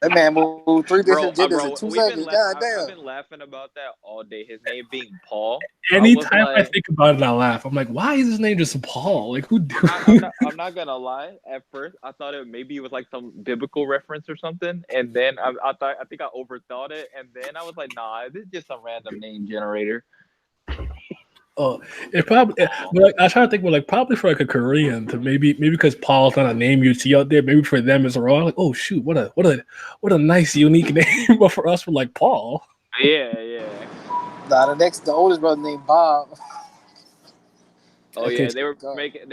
That man moved 3 different genders in 2 seconds. God damn. I've been laughing about that all day. His name being Paul. Anytime I think about it, I laugh. I'm like, why is his name just Paul? Like, who? I'm not gonna lie. At first, I thought it was like some biblical reference or something, and then I think I overthought it, and then I was like, nah, this is just some random name generator. Oh, it probably. Like, I try to think, like probably for like a Korean to maybe because Paul's not a name you see out there. Maybe for them it's wrong. Like, oh shoot, what a nice unique name. But for us, we're like Paul. Yeah. Nah, the oldest brother named Bob. Oh yeah, they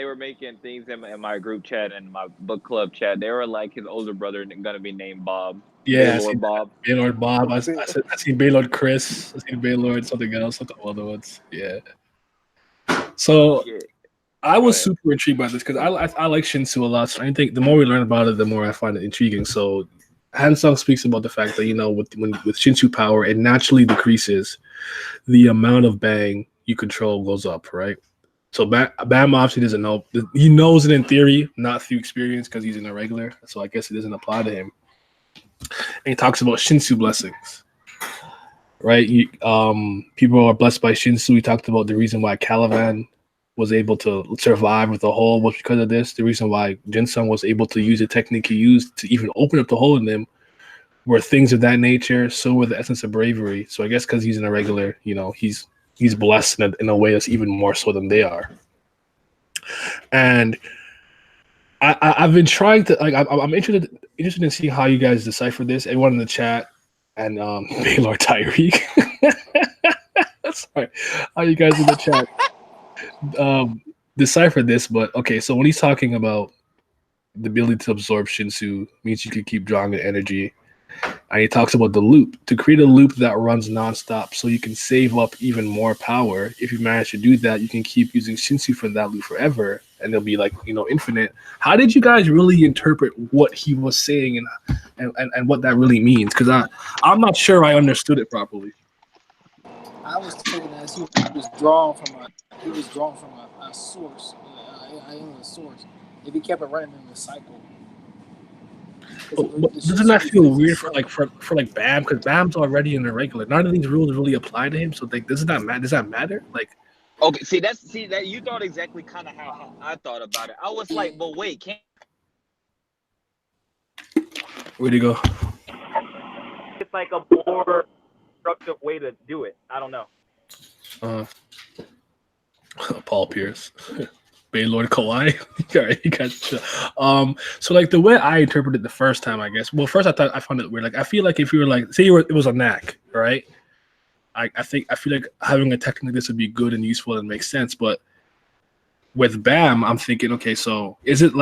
were making things in my group chat and my book club chat. They were like his older brother gonna be named Bob. Yeah, Baylord Bob. I seen Baylord Chris. I seen Baylord something else. A couple other ones. Yeah. So I was super intrigued by this because I like Shinsu a lot. So I think the more we learn about it, the more I find it intriguing. So Hansung speaks about the fact that with Shinshu power, it naturally decreases the amount of bang you control goes up, right? So Bam obviously doesn't know. He knows it in theory, not through experience, because he's an irregular. So I guess it doesn't apply to him. And he talks about Shinsu blessings, right? People are blessed by Shinsu. We talked about the reason why Caliban was able to survive with the hole was because of this. The reason why Jinsung was able to use the technique he used to even open up the hole in them were things of that nature. So were the essence of bravery. So I guess because he's an irregular, he's blessed in a way that's even more so than they are. And I've been trying to I'm interested in seeing how you guys decipher this. Everyone in the chat and Baylord Tyreek. Sorry, how you guys in the chat decipher this? But okay, so when he's talking about the ability to absorb Shinsu, means you can keep drawing the energy. And he talks about the loop, to create a loop that runs nonstop so you can save up even more power. If you manage to do that, you can keep using Shinsu for that loop forever, and it'll be infinite. How did you guys really interpret what he was saying and what that really means? Because I'm not sure I understood it properly. I was taking it as he was drawn from a source, a source. If he kept it running in the cycle. But doesn't that feel weird for Bam? Because Bam's already an irregular. None of these rules really apply to him. So does that matter? Okay, see that you thought exactly kind of how I thought about it. I was like, but wait, can't where'd he go? It's like a more constructive way to do it. I don't know. Paul Pierce. Baylord Kawhi. You guys chill. So the way I interpreted it the first time, I guess. Well, first I found it weird. I feel like if you were say it was a knack, right? I feel like having a technique like this would be good and useful and make sense. But with Bam, I'm thinking, okay, so is it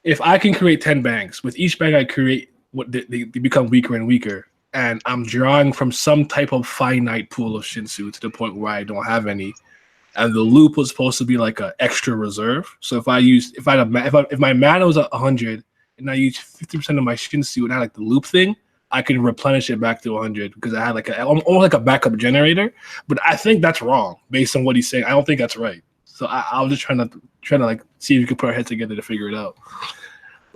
if I can create 10 bangs, with each bang I create, what they become weaker and weaker, and I'm drawing from some type of finite pool of Shinsu to the point where I don't have any. And the loop was supposed to be like an extra reserve. So if my mana was 100 and I use 50% of my Shinsu and I the loop thing, I can replenish it back to 100 because I had almost like a backup generator. But I think that's wrong based on what he's saying. I don't think that's right. So I was just trying to see if we could put our heads together to figure it out.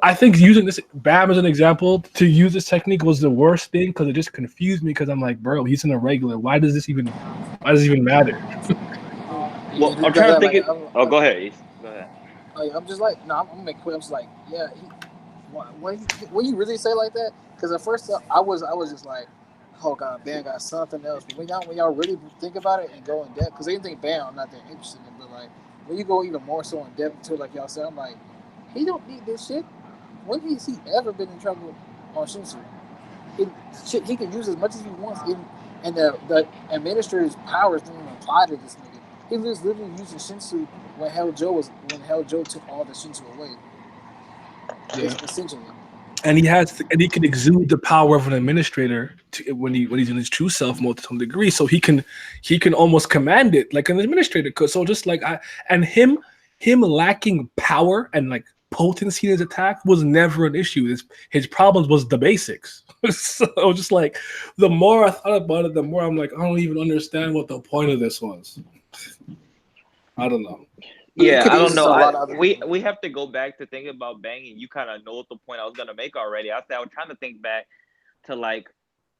I think using this Bam as an example to use this technique was the worst thing because it just confused me because I'm like, bro, he's an irregular. Why does it even matter? Well, I'm trying to think. Go ahead. Go ahead. I'm just I'm gonna make quick. I'm just yeah. When you really say like that, because at first I was just like, oh god, Bam got something else. But when y'all really think about it and go in depth, because they didn't think Bam, I'm not that interested in, but when you go even more so in depth into it, like y'all said, I'm like, he don't need this shit. When has he ever been in trouble on Shinsu? He can use as much as he wants, and the administrator's powers don't even apply to this nigga. He was literally using Shinsu when Hell Joe took all the Shinsu away. Yeah. Essentially. And he can exude the power of an administrator when he's in his true self mode to some degree. So he can almost command it like an administrator could. So just him lacking power and potency in his attack was never an issue. His problems was the basics. So just the more I thought about it, the more I'm like, I don't even understand what the point of this was. I don't know. Yeah, I don't know. We have to go back to thinking about banging. You kind of know what the point I was gonna make already. I was trying to think back to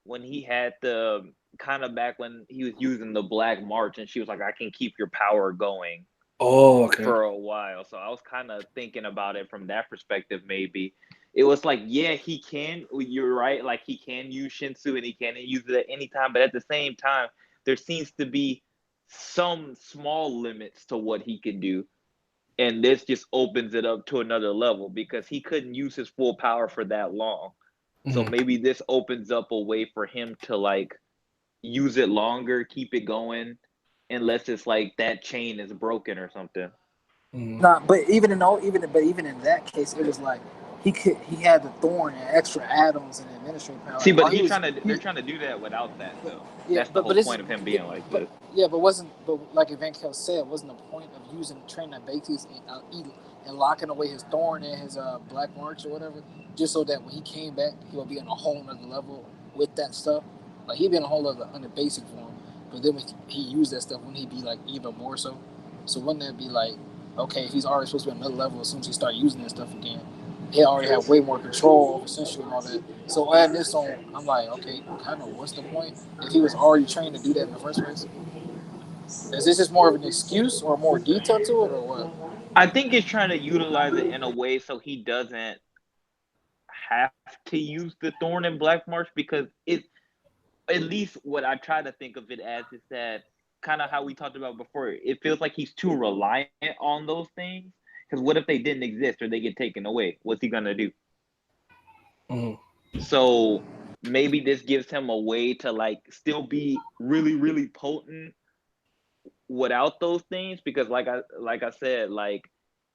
when he had the kind of back when he was using the Black March, and she was like, "I can keep your power going." Oh, okay. For a while. So I was kind of thinking about it from that perspective. Maybe it was yeah, he can. You're right. He can use Shinsu and he can use it at any time, but at the same time, there seems to be some small limits to what he can do, and this just opens it up to another level because he couldn't use his full power for that long. So maybe this opens up a way for him to use it longer, keep it going, unless it's that chain is broken or something. Nah, but even in that case, it was he had the thorn and extra add-ons and administrative power. See, Like, but they're trying to do that without that though. That's the whole point of him being like this. Yeah, but like Van Kel said, wasn't the point of using training abilities and locking away his thorn and his black march or whatever, just so that when he came back, he'll be on a whole nother level with that stuff. Like he'd be in a whole other under basic form, but then when he used that stuff, wouldn't he be like even more so? So wouldn't that be like, okay, if he's already supposed to be on another level, as soon as he start using that stuff again, he already have way more control over Sensu and all that. So adding this on, I'm like, okay, kind of what's the point if he was already trained to do that in the first place? Is this just more of an excuse or more detail to it, or what? I think he's trying to utilize it in a way so he doesn't have to use the thorn and black march, because it, at least what I try to think of it as, is that kind of how we talked about before. It feels like he's too reliant on those things. Because what if they didn't exist or they get taken away? What's he gonna do? So maybe this gives him a way to like still be really, really potent without those things. Because like I said, like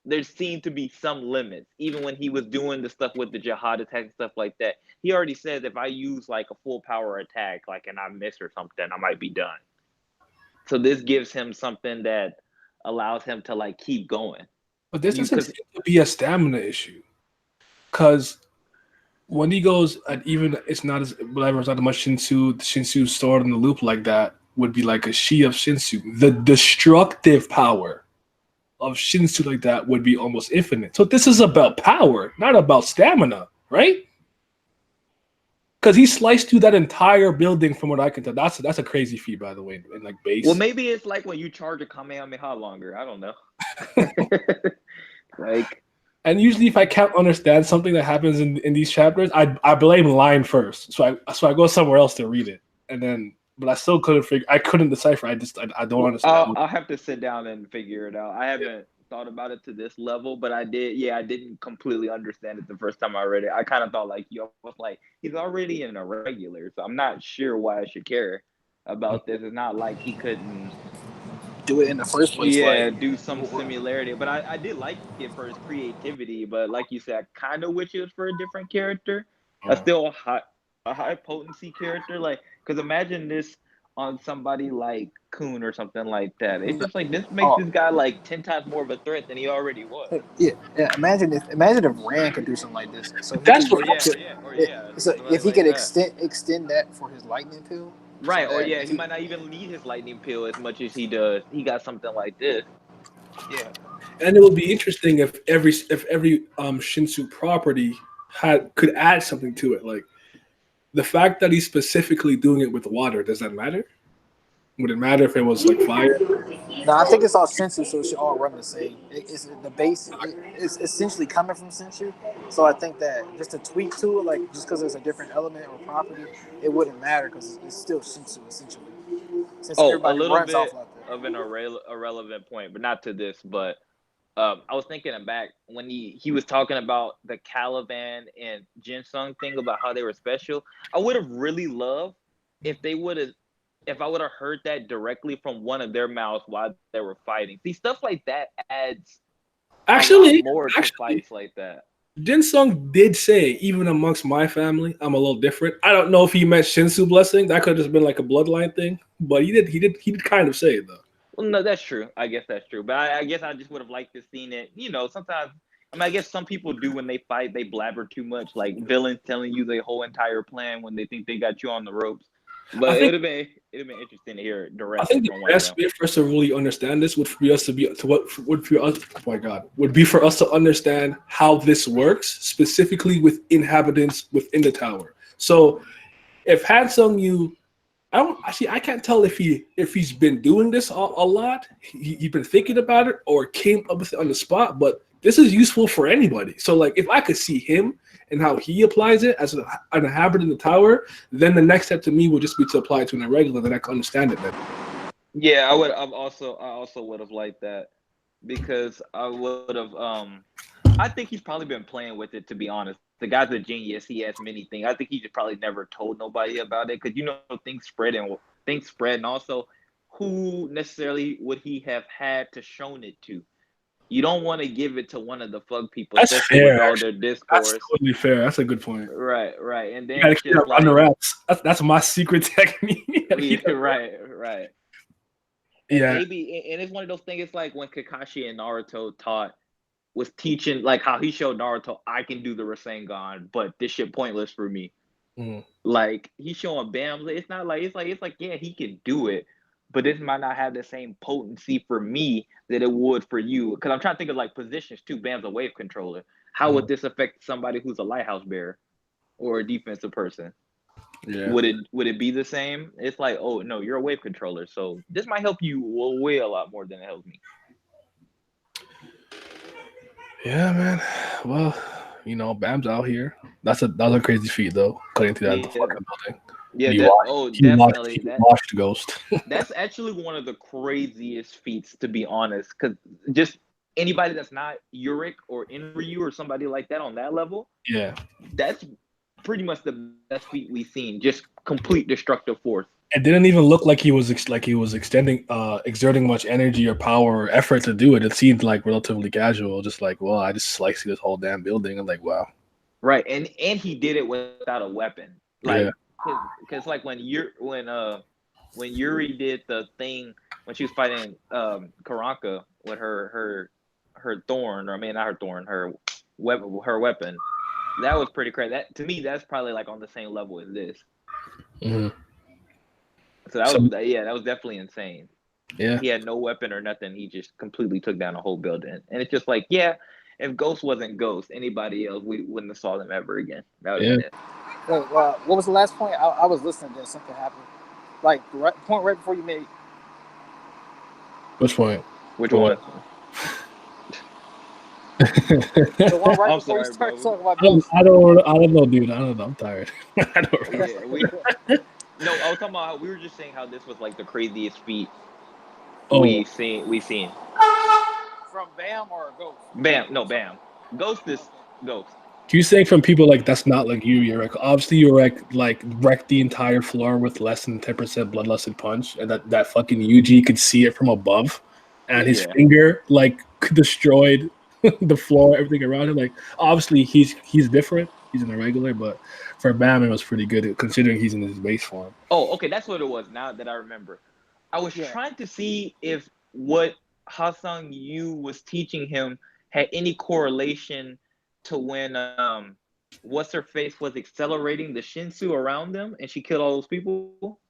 there seemed to be some limits. Even when he was doing the stuff with the jihad attack and stuff like that, he already says if I use like a full power attack, like and I miss or something, I might be done. So this gives him something that allows him to like keep going. But this doesn't seem to be a stamina issue, because when he goes, and even it's not as whatever, it's not much Shinsu stored in the loop like that would be like a Shi of Shinsu. The destructive power of Shinsu like that would be almost infinite. So this is about power, not about stamina, right? Because he sliced through that entire building, from what I can tell. That's a crazy feat, by the way, in like base. Well, maybe it's like when you charge a Kamehameha longer. I don't know. Like, and usually if I can't understand something that happens in these chapters, I blame line first. So I go somewhere else to read it, and then but I still couldn't decipher. I don't understand. I'll have to sit down and figure it out. I haven't thought about it to this level, but I did. Yeah, I didn't completely understand it the first time I read it. I kind of thought like, was like, he's already an irregular, so I'm not sure why I should care about this. It's not like he couldn't do it in the first place. Yeah, like, do some similarity. But I did like it for his creativity. But like you said, I kind of wish it was for a different character. Still a high potency character. Like, because imagine this on somebody like Khun or something like that. It's just like this makes this guy like 10 times more of a threat than he already was. Yeah. Imagine if Rand could do something like this. So that's what. So if he could extend that for his lightning pill. Right. Or yeah, he might not even need his lightning pill as much as he does. He got something like this. Yeah. And it would be interesting if every Shinsu property could add something to it. Like the fact that he's specifically doing it with water, does that matter? Would it matter if it was like fire? No, I think it's all Sensu, so it should all run the same. It's the base. It's essentially coming from Sensu, so I think that just a tweak to it, like just because there's a different element or property, it wouldn't matter because it's still Sensu essentially. Since a little bit of an irrelevant point, but not to this. But I was thinking back when he was talking about the Caliban and Jinsung thing about how they were special. I would have really loved if I would have heard that directly from one of their mouths while they were fighting. See, stuff like that adds more to fights like that. Jinsung did say, even amongst my family, I'm a little different. I don't know if he meant Shinsu blessing. That could have just been like a bloodline thing. But he did kind of say it though. Well, no, that's true. I guess that's true. But I guess I just would have liked to seen it. You know, sometimes I guess some people do when they fight, they blabber too much, like villains telling you their whole entire plan when they think they got you on the ropes. But it'd have been interesting to hear directly. I think the best way for us to really understand this would be for us to understand how this works specifically with inhabitants within the tower. So if Hansung Yu, I can't tell if he's been doing this a lot. He's been thinking about it or came up with it on the spot. But this is useful for anybody. So like if I could see him and how he applies it as an inhabitant in the tower, then the next step to me would just be to apply it to an irregular, then I can understand it better. Yeah, I also would have liked that, because I would have I think he's probably been playing with it, to be honest. The guy's a genius. He has many things. I think he just probably never told nobody about it, because things spread, and also who necessarily would he have had to shown it to? you don't want to give it to one of the F.U.G people, That's especially fair. with all Actually. their That's discourse. totally fair. That's a good point. Right. And You then gotta it's keep just that under like, wraps. That's my secret technique. right. And Yeah. maybe, and it's one of those things. It's like when Kakashi and Naruto was teaching, like how he showed Naruto, I can do the Rasengan, but this shit pointless for me. Mhm. Like he's showing Bam, it's not like it's like yeah, he can do it, but this might not have the same potency for me that it would for you. Because I'm trying to think of like positions too. Bam's a wave controller. How would this affect somebody who's a lighthouse bearer or a defensive person? Yeah. Would it be the same? It's like, oh no, you're a wave controller, so this might help you way a lot more than it helps me. Yeah, man. Well, Bam's out here. That was a crazy feat though, cutting through that Yeah, fucking building. yeah. And Definitely. he watched Ghost. That's actually one of the craziest feats, to be honest. Because just anybody that's not Uric or Inryu or somebody like that on that level, Yeah. that's pretty much the best feat we've seen. Just complete destructive force. It didn't even look like he was exerting much energy or power or effort to do it. It seemed like relatively casual, just like, well, I just sliced this whole damn building. I'm like, wow. Right, and he did it without a weapon. Yeah. Like, because like when Yuri did the thing when she was fighting Karanka with her thorn, or I mean not her thorn, her weapon. That was pretty crazy. That to me, that's probably like on the same level as this. Mhm. So that was definitely insane. Yeah. He had no weapon or nothing. He just completely took down a whole building, and it's just like, yeah, if Ghost wasn't Ghost, anybody else, we wouldn't have saw them ever again. That would have been it. Wait, what was the last point? I was listening to something happen. Like the point right before you made. Which point? Which one? The one right I'm before you sorry, start bro. talking about I don't, Ghost. I don't know, dude. I don't know. I'm tired. I don't remember. Yeah, no, I was talking about how we were just saying how this was like the craziest feat Oh, we've seen. From Bam or Ghost? Bam, no, Bam. Ghost is Ghost. you saying from people like that's not like you, Urek. Obviously, Urek like wrecked the entire floor with less than 10% bloodlusted punch, and that fucking UG could see it from above, and his finger like destroyed the floor, everything around him. Like obviously, he's different. He's an irregular, but for Bam, it was pretty good considering he's in his base form. Oh, okay, that's what it was. Now that I remember, I was trying to see if what Hassan Yu was teaching him had any correlation to when what's her face was accelerating the Shinsu around them, and she killed all those people.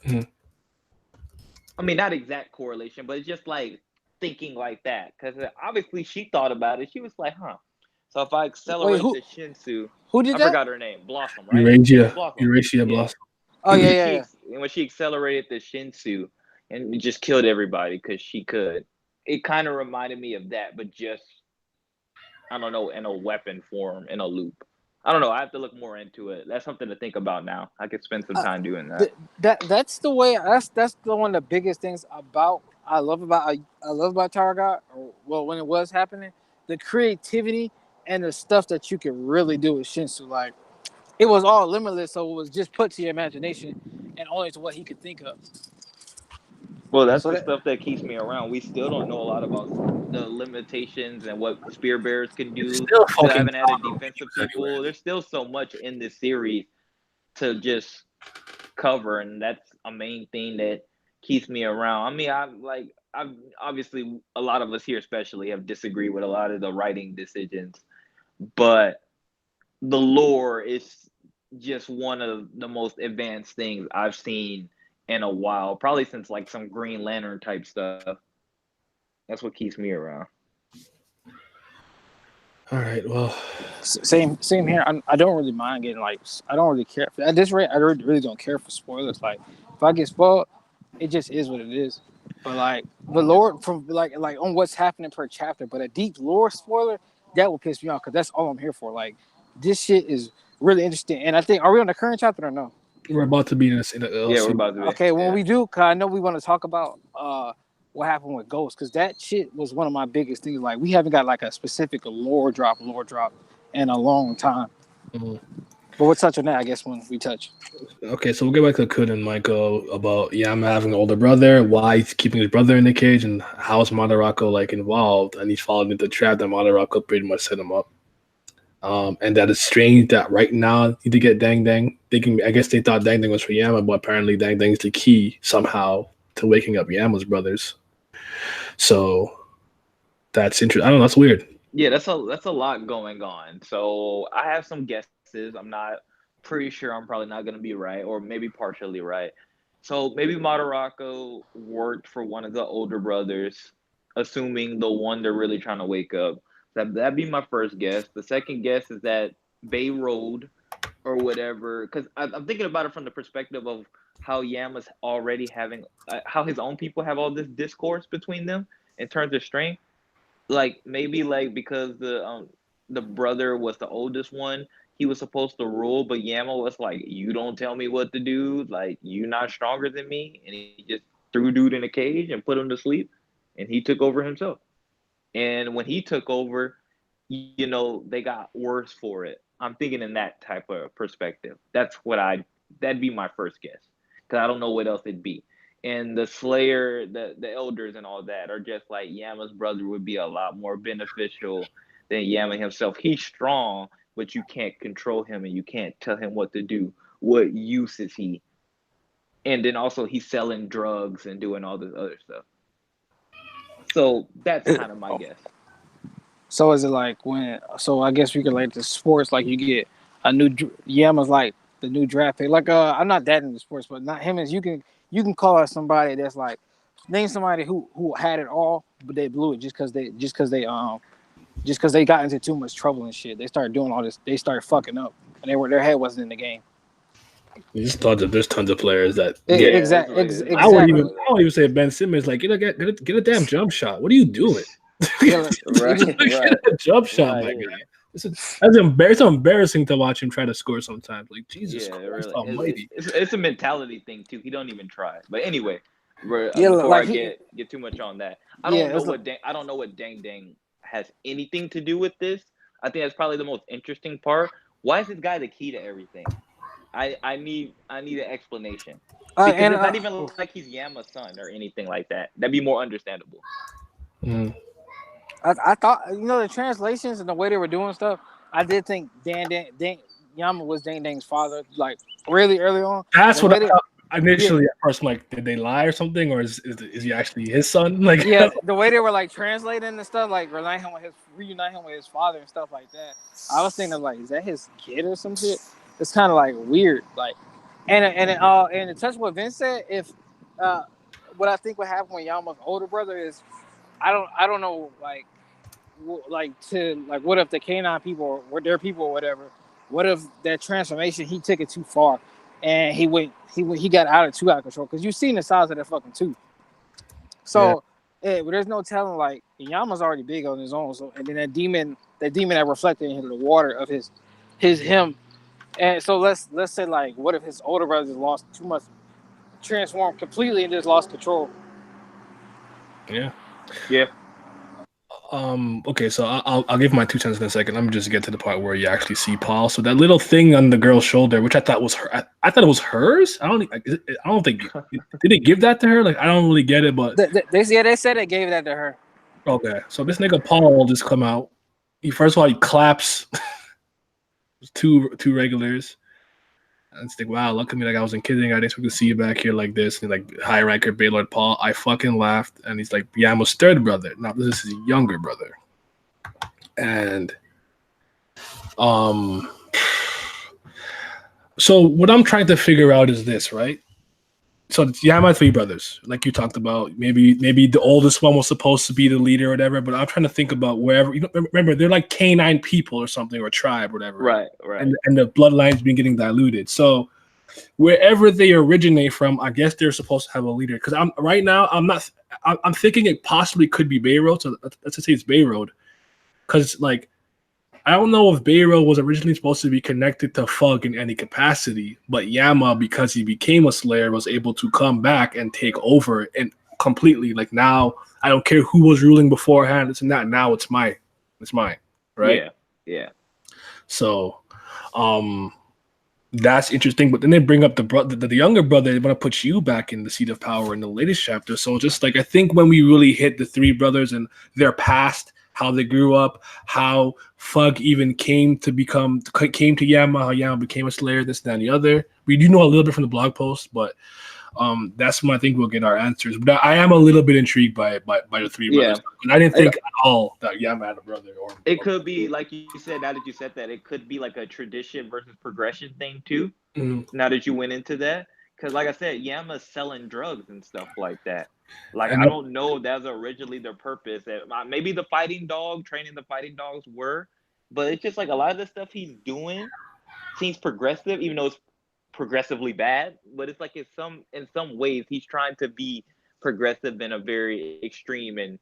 Mm-hmm. I mean, not exact correlation, but it's just like thinking like that, because obviously she thought about it. She was like, "Huh." So if I accelerate the Shinsu, who did I that? forgot her name. Blossom, right? Eurasia Blossom. Oh yeah. When she accelerated the Shinsu and just killed everybody because she could, it kind of reminded me of that, but just I don't know, in a weapon form, in a loop. I don't know. I have to look more into it. That's something to think about now. I could spend some time doing that. That's the way. That's the one of the biggest things I love about Targa. Well, when it was happening, the creativity and the stuff that you can really do with Shinsu. Like it was all limitless, so it was just put to your imagination and only to what he could think of. Well, that's the stuff that keeps me around. We still don't know a lot about the limitations and what spear bearers can do. Still haven't added defensive people. There's still so much in this series to just cover, and that's a main thing that keeps me around. I mean, I've obviously a lot of us here especially have disagreed with a lot of the writing decisions, but the lore is just one of the most advanced things I've seen in a while, probably since like some Green Lantern type stuff. That's what keeps me around. All right, well, same here. I don't really mind getting I don't really care at this rate. I really don't care for spoilers. Like if I get spoiled, it just is what it is. But like the lore from like on what's happening per chapter, but a deep lore spoiler that will piss me off because that's all I'm here for. Like this shit is really interesting, and I think are we on the current chapter or no? We're about to be in a yeah, we're about to be. Okay, when we do, cause I know we want to talk about what happened with Ghost, because that shit was one of my biggest things. Like we haven't got like a specific lore drop in a long time. Mm-hmm. But we'll touch on that, I guess, when we touch. Okay, so we'll get back to Khun and Michael about Yama having an older brother, why he's keeping his brother in the cage, and how is Madarako like involved, and he's falling into the trap that Madarako pretty much set him up. And that it's strange that right now he did get Dang Dang. I guess they thought Dang Dang was for Yama, but apparently Dang Dang's the key somehow to waking up Yama's brothers. So that's interesting. I don't know. That's weird. Yeah, that's a lot going on. So I have some guesses. I'm not pretty sure I'm probably not gonna be right, or maybe partially right. So maybe Madarako worked for one of the older brothers, assuming the one they're really trying to wake up. That'd be my first guess. The second guess is that Baylord or whatever, because I'm thinking about it from the perspective of how Yama's already having, how his own people have all this discourse between them in terms of strength. Like maybe like because the brother was the oldest one, he was supposed to rule, but Yama was like, "You don't tell me what to do. Like you not stronger than me," and he just threw dude in a cage and put him to sleep, and he took over himself. And when he took over, they got worse for it. I'm thinking in that type of perspective. That'd be my first guess, because I don't know what else it'd be. And the Slayer, the elders and all that are just like Yama's brother would be a lot more beneficial than Yama himself. He's strong, but you can't control him and you can't tell him what to do. What use is he? And then also he's selling drugs and doing all this other stuff. So that's kind of my guess. So is it like when? So I guess we can relate to sports. Like you get a new Yama's like the new draft pick. Like I'm not that into sports, but not him as you can call out somebody that's like name somebody who had it all, but they blew it just because they got into too much trouble and shit. They started doing all this. They started fucking up, and their head wasn't in the game. There's tons of players that exactly. I won't even say Ben Simmons. Like, get a damn jump shot. What are you doing? Right. Get a jump shot, my guy. It's embarrassing to watch him try to score sometimes. Like Jesus Christ Almighty. It's a mentality thing too. He don't even try. But anyway, before I get too much on that, I don't know what Dang Dang has anything to do with this. I think that's probably the most interesting part. Why is this guy the key to everything? I need an explanation, because it's not even like he's Yama's son or anything like that. That'd be more understandable. Mm. I thought the translations and the way they were doing stuff. I did think Yama was Dang Dang's father, like really early on. That's what I thought initially. At first, like, did they lie or something, or is he actually his son? Like, yeah, the way they were like translating and stuff, like reunite him with his father and stuff like that. I was thinking like, is that his kid or some shit? It's kind of like weird, like, and to touch what Vince said, if what I think would happen with Yama's older brother is, I don't know, like what if the Canine people were their people or whatever? What if that transformation he took it too far, and he got out of control? Because you've seen the size of that fucking tooth. So but there's no telling. Like Yama's already big on his own. So and then that demon that reflected into the water of him. And so let's say like, what if his older brother lost too much, transformed completely and just lost control? Yeah. Okay, so I'll give my 2 cents in a second. Let me just get to the part where you actually see Paul. So that little thing on the girl's shoulder, which I thought was her, I thought it was hers. I don't think did they give that to her? Like, I don't really get it, but they said they gave that to her. Okay, so this nigga Paul just come out. First of all, he claps two regulars. And it's like, wow, look at me, like I wasn't kidding. I didn't expect to see you back here like this. And like, high ranker Baylord Paul. I fucking laughed. And he's like, Yama's third brother. Now this is his younger brother. And so what I'm trying to figure out is this, right? So Yama had 3 brothers, like you talked about. Maybe the oldest one was supposed to be the leader or whatever. But I'm trying to think about wherever. Remember, they're like Canine people or something, or a tribe, or whatever. Right. And the bloodline's been getting diluted. So wherever they originate from, I guess they're supposed to have a leader. Because I'm thinking it possibly could be Baylord. So let's just say it's Baylord. Because like, I don't know if Baylord was originally supposed to be connected to F.U.G in any capacity, but Yama, because he became a Slayer, was able to come back and take over and completely. Like, now, I don't care who was ruling beforehand. It's not. Now it's mine. Right? Yeah. So, That's interesting, but then they bring up the younger brother. They want to put you back in the seat of power in the latest chapter. So just like I think when we really hit the three brothers and their past, how they grew up, how F.U.G even came to Yama, how Yama became a Slayer, this, that, and the other. We do know a little bit from the blog post, but that's when I think we'll get our answers. But I am a little bit intrigued by the three brothers. And I didn't think at all that Yama had a brother. It could be, like you said, now that you said that, it could be like a tradition versus progression thing too. Mm-hmm. Now that you went into that. Because like I said, Yama's selling drugs and stuff like that. Like, I don't know if that's originally their purpose. Maybe the fighting dog, training the fighting dogs were. But it's just like a lot of the stuff he's doing seems progressive, even though it's progressively bad. But it's like in some ways, he's trying to be progressive in a very extreme and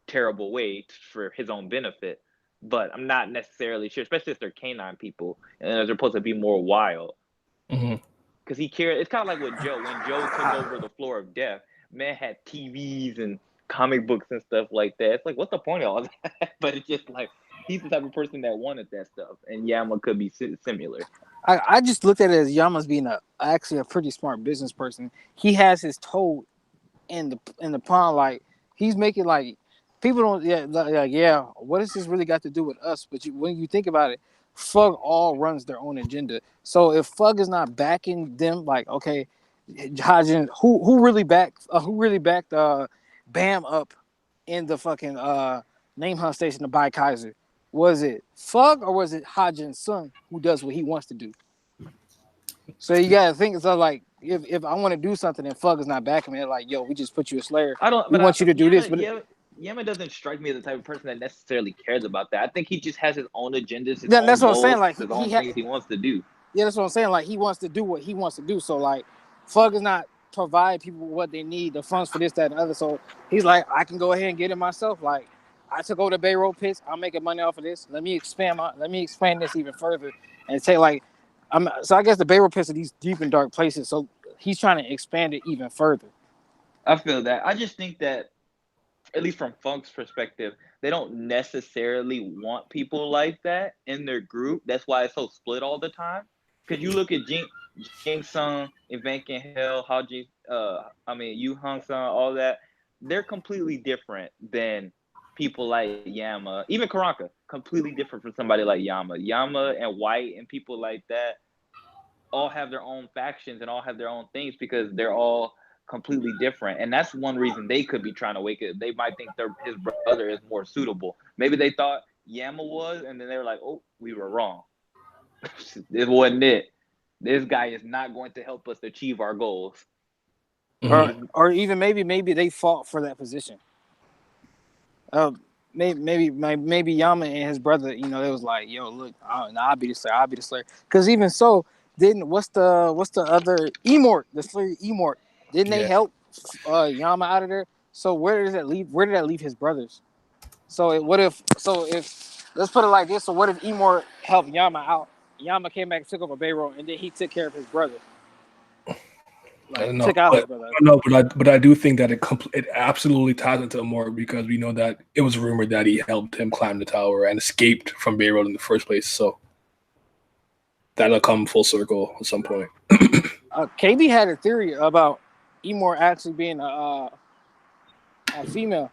terrible way for his own benefit. But I'm not necessarily sure, especially if they're canine people and they're supposed to be more wild. Mm-hmm. Because he cared. It's kind of like with Joe. When Joe took over the floor of death, man had TVs and comic books and stuff like that. It's like, what's the point of all that? But it's just like, he's the type of person that wanted that stuff. And Yama could be similar. I just looked at it as Yama's being actually a pretty smart business person. He has his toe in the pond. Like, he's making like, people don't, what does this really got to do with us? But when you think about it, F.U.G all runs their own agenda. So if F.U.G is not backing them, like, okay, Hajin, who really backed Bam up in the fucking name hunt station to buy Kaiser? Was it F.U.G or was it Hajin's son who does what he wants to do? So you gotta think, so like, if I want to do something and F.U.G is not backing me, they're like, yo, we just put you a Slayer. We want you to do this. But Yama doesn't strike me as the type of person that necessarily cares about that. I think he just has his own agendas, that's what I'm saying. Like, his own things he wants to do. Yeah, that's what I'm saying. Like, he wants to do what he wants to do. So like, F.U.G is not provide people what they need, the funds for this, that, and other. So he's like, I can go ahead and get it myself. Like, I took over the Baylord pits. I'm making money off of this. Let me expand this even further and say like, so I guess the Baylord pits are these deep and dark places. So he's trying to expand it even further. I feel that. I just think that, at least from F.U.G's perspective, they don't necessarily want people like that in their group. That's why it's so split all the time. Because you look at Jing Sung, Evankin Hill, Haji, Yu Hung Sung, all that, they're completely different than people like Yama. Even Karanka, completely different from somebody like Yama. Yama and White and people like that all have their own factions and all have their own things because they're all completely different. And that's one reason they could be trying to wake it. They might think his brother is more suitable. Maybe they thought Yama was, and then they were like, oh, we were wrong. It wasn't it. This guy is not going to help us achieve our goals. Or even maybe they fought for that position. Maybe Yama and his brother, it was like, yo, look, I'll be the Slayer. Because even so, what's the other Emort, the Slayer Emort? Didn't they help Yama out of there? So where did that leave his brothers? So if let's put it like this, so what if Emort helped Yama out? Yama came back and took over Baylord, and then he took care of his brother. I don't know, but I do think that it absolutely ties into Amor because we know that it was rumored that he helped him climb the tower and escaped from Baylord in the first place. So that'll come full circle at some point. KB had a theory about Emor actually being a female,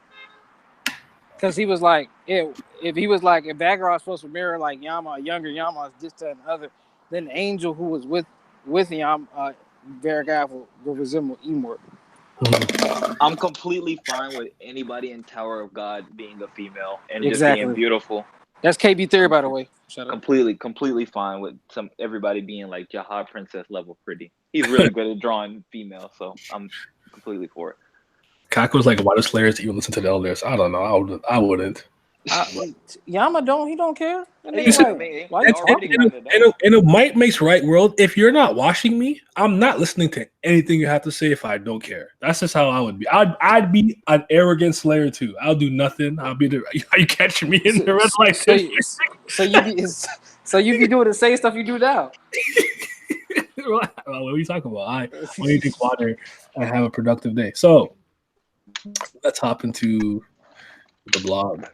because he was like, if Bagheera was supposed to mirror like Yama, a younger Yama, this, that, and other, then the angel who was with Yama, Vargas will resemble Emor. I'm completely fine with anybody in Tower of God being a female and just being beautiful. That's KB theory, by the way. Shut up. Completely fine with everybody being like Jahad Princess level pretty. He's really good at drawing female, so I'm completely for it. Kako's like, why do Slayers even listen to the elders? I don't know. I wouldn't. Yama don't care. And it might makes right world. If you're not watching me, I'm not listening to anything you have to say if I don't care. That's just how I would be. I'd be an arrogant Slayer too. I'll do nothing. I'll be you catch me in the red light. So you be doing the same stuff you do now. What are you talking about? I want you to drink water and have a productive day. So let's hop into the blog.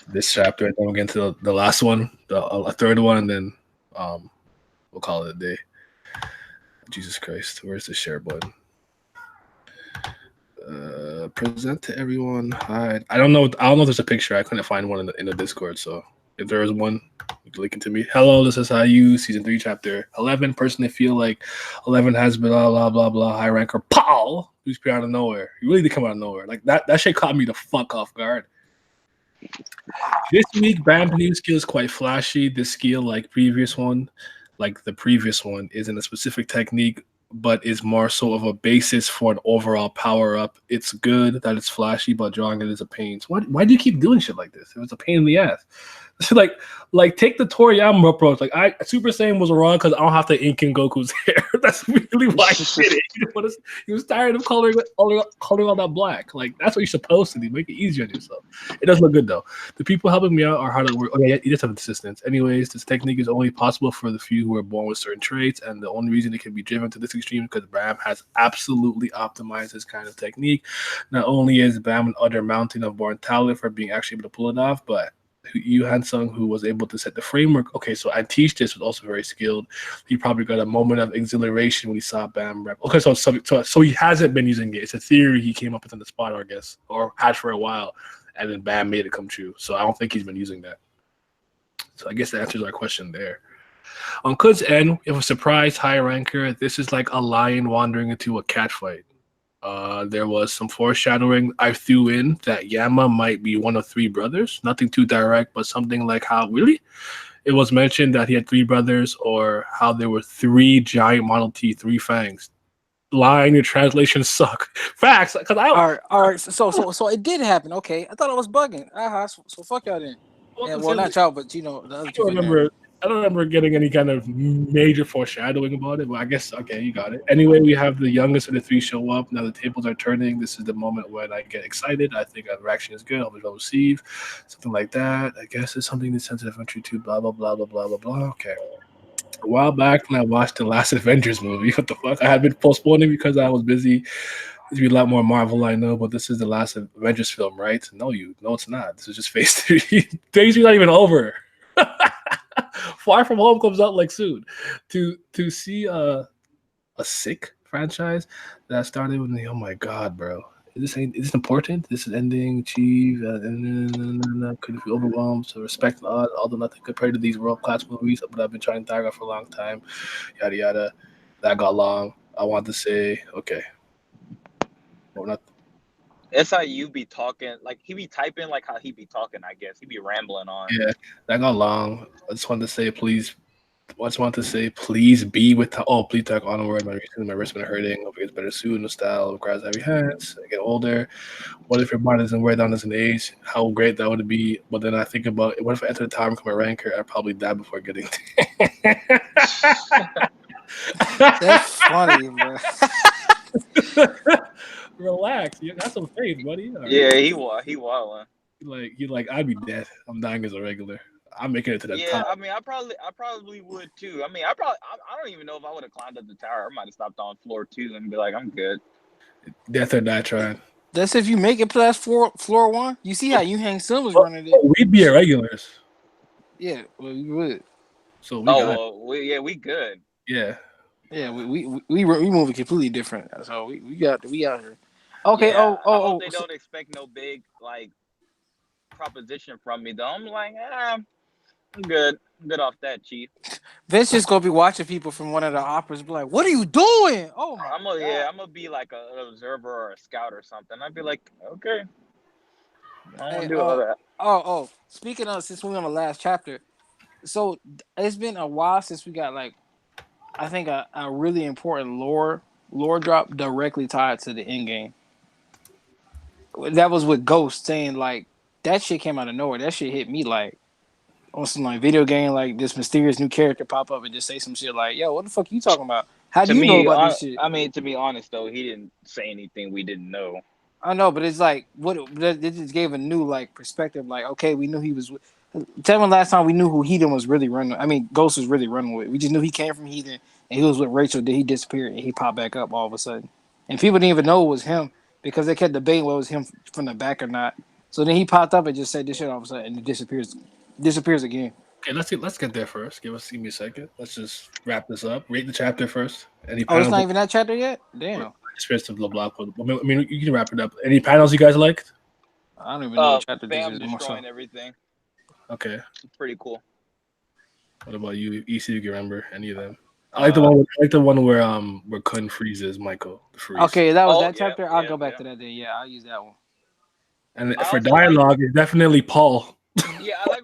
This chapter, and then we'll get into the last one, a third one, and then we'll call it a day. Jesus Christ, where's the share button? Present to everyone. Hide. I don't know. If there's a picture. I couldn't find one in the Discord. So if there is one, link it to me. Hello, this is how you season 3, chapter 11. Personally, feel like 11 has blah blah blah blah. High ranker Paul, who's appeared out of nowhere. He really did come out of nowhere. Like that shit caught me the fuck off guard. This week, Bam's new skill is quite flashy. This skill, like the previous one, isn't a specific technique, but is more so of a basis for an overall power up. It's good that it's flashy, but drawing it is a pain. So why do you keep doing shit like this? It was a pain in the ass. So like take the Toriyama approach. Like Super Saiyan was wrong because I don't have to ink in Goku's hair. That's really why he did it. He was tired of coloring all that black. Like that's what you're supposed to do. Make it easier on yourself. It does look good though. The people helping me out are hard at work. Okay, you just have assistance. Anyways, this technique is only possible for the few who are born with certain traits, and the only reason it can be driven to this extreme is because Bam has absolutely optimized this kind of technique. Not only is Bam an utter mountain of born talent for being actually able to pull it off, but Yu Hansung, who was able to set the framework. Okay, so Antiche this was also very skilled. He probably got a moment of exhilaration when he saw Bam rep. Okay, so he hasn't been using it. It's a theory he came up with on the spot, I guess, or had for a while, and then Bam made it come true. So I don't think he's been using that. So I guess that answers our question there. On Khun's end, we have a surprise high ranker. This is like a lion wandering into a cat fight. There was some foreshadowing I threw in that Yama might be one of 3 brothers. Nothing too direct, but something like how really it was mentioned that he had 3 brothers, or how there were 3 giant Model T, 3 fangs. Line, your translations suck. Facts, because all right. So it did happen. Okay, I thought I was bugging. So fuck y'all then. Yeah, well, not y'all, but the other two. I don't remember getting any kind of major foreshadowing about it, but I guess, okay, you got it. Anyway, we have the youngest of the 3 show up. Now the tables are turning. This is the moment when I get excited. I think our reaction is good. I'll receive something like that. I guess it's something that's sensitive entry to blah, blah, blah, blah, blah, blah, blah. Okay. A while back when I watched the last Avengers movie, what the fuck? I had been postponing because I was busy. There's be a lot more Marvel, I know, but this is the last Avengers film, right? No, it's not. This is just Phase 3. Phase 3 not even over. Far From Home comes out like soon. To see a sick franchise that started with me, oh my god, bro. Is this important? This is ending, achieve, could be overwhelmed. So respect all the nothing compared to these world-class movies, but I've been trying to target for a long time. Yada yada. That got long. I want to say, okay. Well, not. That's how you be talking. Like he be typing like how he be talking, I guess. He be rambling on. Yeah, that got long. I just wanted to say, please be with please talk onward. My wrist been hurting. Hope it gets better soon. No style requires heavy hands. I get older. What if your body doesn't wear down as an age? How great that would be. But then I think about, what if I enter the tower and become a ranker? I'd probably die before getting That's funny, bro. Relax. You got some faith, buddy. Right. Yeah, he wildin'. Like I'd be dead. I'm dying as a regular. I'm making it to that top. I mean, I probably would too. I mean, I don't even know if I would have climbed up the tower. I might have stopped on floor 2 and be like, I'm good. Death or die trying. That's if you make it past floor 1. You see how you hang Silver's running it. We'd be irregulars. Yeah, well, you would. So we good. Yeah. Yeah, we move it completely different. So we out here. Okay. Yeah, I hope they don't expect no big like proposition from me though. I'm like, I'm good. I'm good off that, Chief. Vince just gonna be watching people from one of the operas and be like, "What are you doing?" Oh my God. I'm gonna be like an observer or a scout or something. I'd be like, okay. I don't want to do all that. Oh, speaking of, since we're on the last chapter, so it's been a while since we got like, I think a really important lore drop directly tied to the end game. That was with Ghost saying like that shit came out of nowhere. That shit hit me like on some like video game, like this mysterious new character pop up and just say some shit like, "Yo, what the fuck are you talking about? How do you know about this shit?" I mean, to be honest though, he didn't say anything we didn't know. I know, but it's like it just gave a new like perspective. Like, okay, we knew he was. Tell me last time we knew who Heathen was really running. I mean, Ghost was really running with. We just knew he came from Heathen and he was with Rachel. Then he disappeared and he popped back up all of a sudden, and people didn't even know it was him because they kept debating whether it was him from the back or not. So then he popped up and just said this shit all of a sudden and it disappears again. Okay, let's get there first. Give me a second. Let's just wrap this up. Rate the chapter first. Any Oh, it's panels? not even that chapter yet. Damn, Experience of blah blah. I mean, you can wrap it up. Any panels you guys liked? I don't even know what chapter this Bam is. More so. destroying everything. Okay. It's pretty cool. What about you? EC, you can remember any of them? I like the one. I like the one where Khun freezes Michael. The freeze. Okay, that was Oh, that yeah, chapter. I'll go back yeah. to that then. Yeah, I'll use that one. And I for also dialogue, it's definitely Paul. Yeah, I like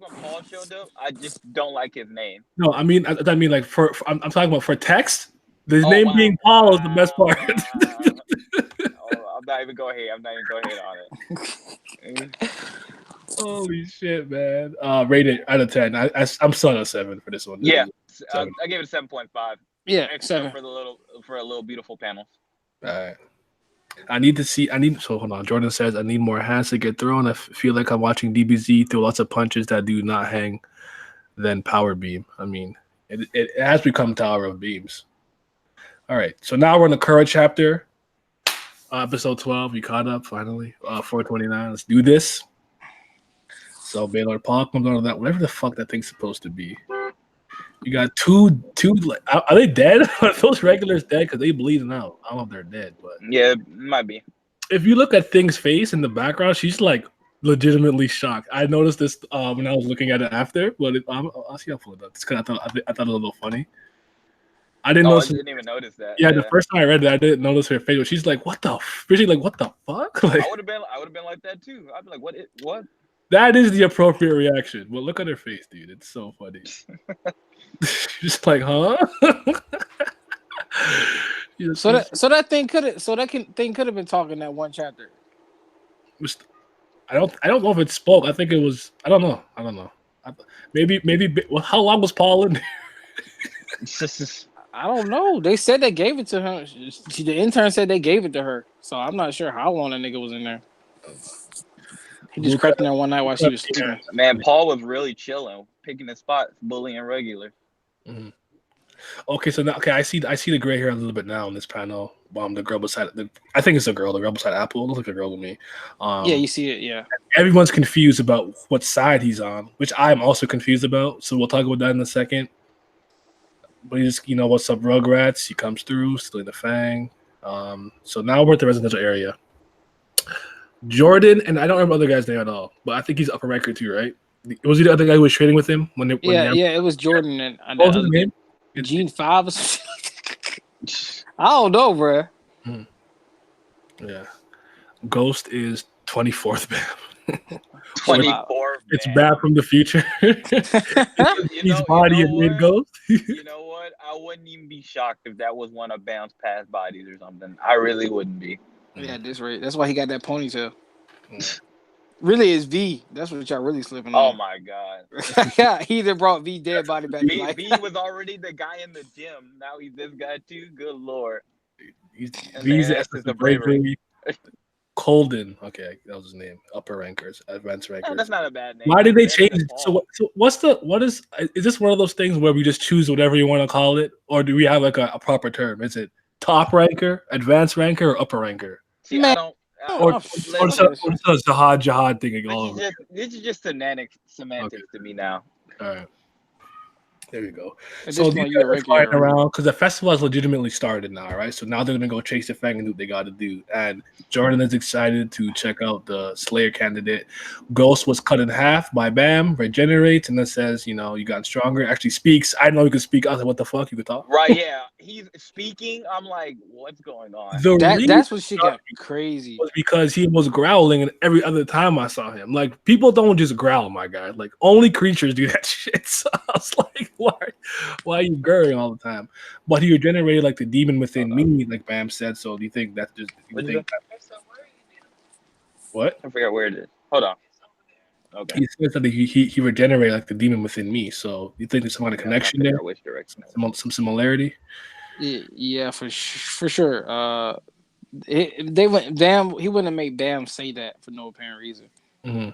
when Paul showed up. I just don't like his name. No, I mean like I'm talking about for text. His Oh, name wow, being Paul is the best part. wow. I'm not even going ahead. I'm not even going ahead on it. Holy shit, man! Rated out of 10. I'm still at a 7 for this one. Yeah, Seven. I gave it a 7.5. Yeah, Extra 7. for a little beautiful panels. All right. So hold on. Jordan says, I need more hands to get thrown. I feel like I'm watching DBZ throw lots of punches that do not hang, then power beam. I mean, it has become Tower of Beams. All right. So now we're in the current chapter, episode 12. We caught up finally. 429. Let's do this. So Baylord Paul comes out of that, whatever the fuck that thing's supposed to be. You got two. Are they dead? Are those regulars dead? Because they bleeding out. I don't know if they're dead, but Yeah, it might be. if you look at Thing's face in the background, she's like legitimately shocked. I noticed this when I was looking at it after, but I'll see how pull it up. It's because I thought it was a little funny. I didn't notice. I didn't even notice that. Yeah, the first time I read it, I didn't notice her face. But she's like, "What the?" She's like, "What the fuck?" Like, I would have been like that too. I'd be like, what? that is the appropriate reaction. Well, look at her face, dude. It's so funny. She's like, "Huh?" So that thing could have been talking that one chapter. I don't know if it spoke. I think it was. I don't know. Maybe. Well, how long was Paul in there? I don't know. They said they gave it to her. The intern said they gave it to her. So I'm not sure how long that nigga was in there. He just crept in there one night while she was sleeping. Man, Paul was really chilling, picking his spots, bullying regular. Mm-hmm. Okay, so now, I see the gray hair a little bit now in this panel. The girl beside I think it's a girl. The girl beside Apple. It looks like a girl to me. Yeah, you see it. Yeah. Everyone's confused about what side he's on, which I'm also confused about. So we'll talk about that in a second. But he just, what's up, Rugrats? He comes through, stealing the Fang. So now we're at the residential area. Jordan, and I don't remember other guy's name at all, but I think he's upper record too, right? Was he the other guy who was trading with him it was Jordan and what was his name? Gene 5 or something. I don't know, bro. Yeah. Ghost is 24th Bam. 24th. It's Bam from the future. He's body and mid Ghost. You know what? I wouldn't even be shocked if that was one of Bam's past bodies or something. I really wouldn't be. Yeah, that's why he got that ponytail. Really, it's V. That's what y'all really slipping Oh on. my god. Yeah, he either brought V dead body back to life. V was already the guy in the gym. Now he's this guy too. Good lord. V's the bravery. Colden. Okay, that was his name. Upper rankers, advanced rankers. No, that's not a bad name. Why did they change it? So is this one of those things where we just choose whatever you want to call it, or do we have like a proper term? Is it top ranker, advanced ranker, or upper ranker? See, I don't. Or the jihad thing all over. This is just semantics to me now. All right. There we go. So these guys are flying around because the festival has legitimately started now, right? So now they're gonna go chase the Fang and do what they got to do. And Jordan is excited to check out the Slayer candidate. Ghost was cut in half by Bam, regenerates, and then says, you got stronger. Actually speaks. I know you can speak. I was like, what the fuck? You could talk? Right? Yeah. He's speaking. I'm like, what's going on? That's what she got crazy. Was because he was growling, and every other time I saw him, like people don't just growl, my guy. Like only creatures do that shit. So I was like, why are you gurring all the time? But he regenerated like the demon within me, like Bam said. So do you think that's just what? I forgot where it is. Hold on. Okay. He says that he regenerated like the demon within me. So you think there's some kind of connection there? Which direction? Some similarity? Yeah, for sure. They went Bam. He wouldn't have made Bam say that for no apparent reason. Mm-hmm.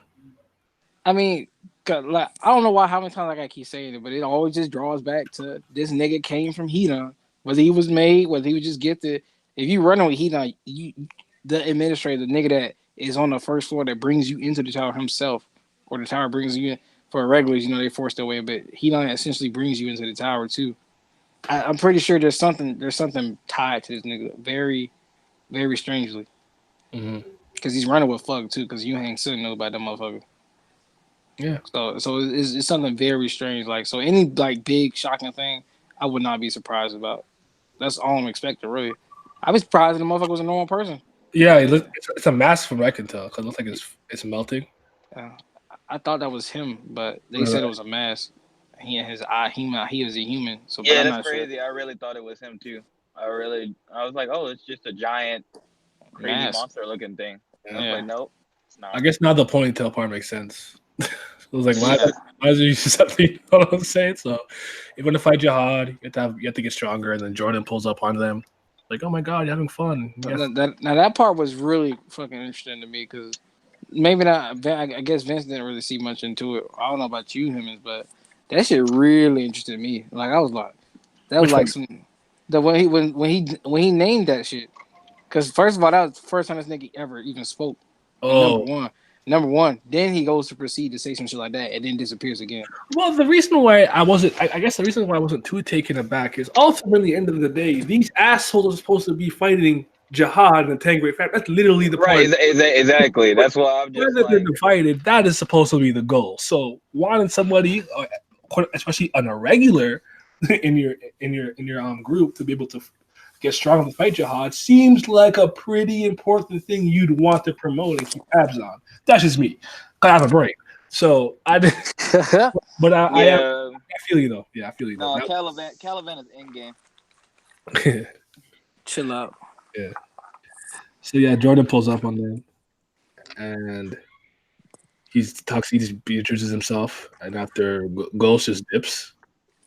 I mean, like, I don't know how many times I keep saying it, but it always just draws back to this nigga came from Hedon. Whether he was made, whether he was just gifted. If you running with Hedon, the administrator, the nigga that is on the first floor that brings you into the tower himself, or the tower brings you in, for regulars, they force their way, but Hedon essentially brings you into the tower too. I'm pretty sure there's something tied to this nigga, very, very strangely, because he's running with F.U.G too, because you ain't sitting know about that motherfucker. Yeah. So it's something very strange. Like, so any like big shocking thing, I would not be surprised about. That's all I'm expecting, really. I was surprised the motherfucker was a normal person. Yeah, it's a mask from what I can tell because it looks like it's melting. I thought that was him, but they said it was a mask. He and his eye, he was a human. So, but Yeah, I'm that's not crazy. sure. I really thought it was him too. I was like, oh, it's just a giant, crazy Mask. monster looking thing. And I was Yeah. like, nope, it's not. I guess now the ponytail part makes sense. It was like, why Yeah. is it something? You know what I'm saying? So, you're going to fight Jihad. You have to get stronger, and then Jordan pulls up on them. Like, oh my god, you're having fun. Yes. Now that part was really fucking interesting to me because maybe not. I guess Vince didn't really see much into it. I don't know about you, Hemmings, but that shit really interested me. Like I was like, that was Which like one? some the when he named that shit. Because first of all, that was the first time this nigga ever even spoke. Oh, Number one. Then he goes to proceed to say some shit like that, and then disappears again. well, the reason why I guess the reason why I wasn't too taken aback is ultimately, at the end of the day, these assholes are supposed to be fighting Jihad and the Tangray family. That's literally the Right, point. exactly. That's why I'm just Whether they're like, divided, that is supposed to be the goal. So wanting somebody, especially on a regular, in your group to be able to get strong in the fight Jihad seems like a pretty important thing you'd want to promote and keep tabs on. That's just me. I have a brain. So I but I feel you though. Yeah, I feel you though. no, Caliban is in game. Chill out. Yeah. So yeah, Jordan pulls up on them, and he just introduces himself, and after Ghost just dips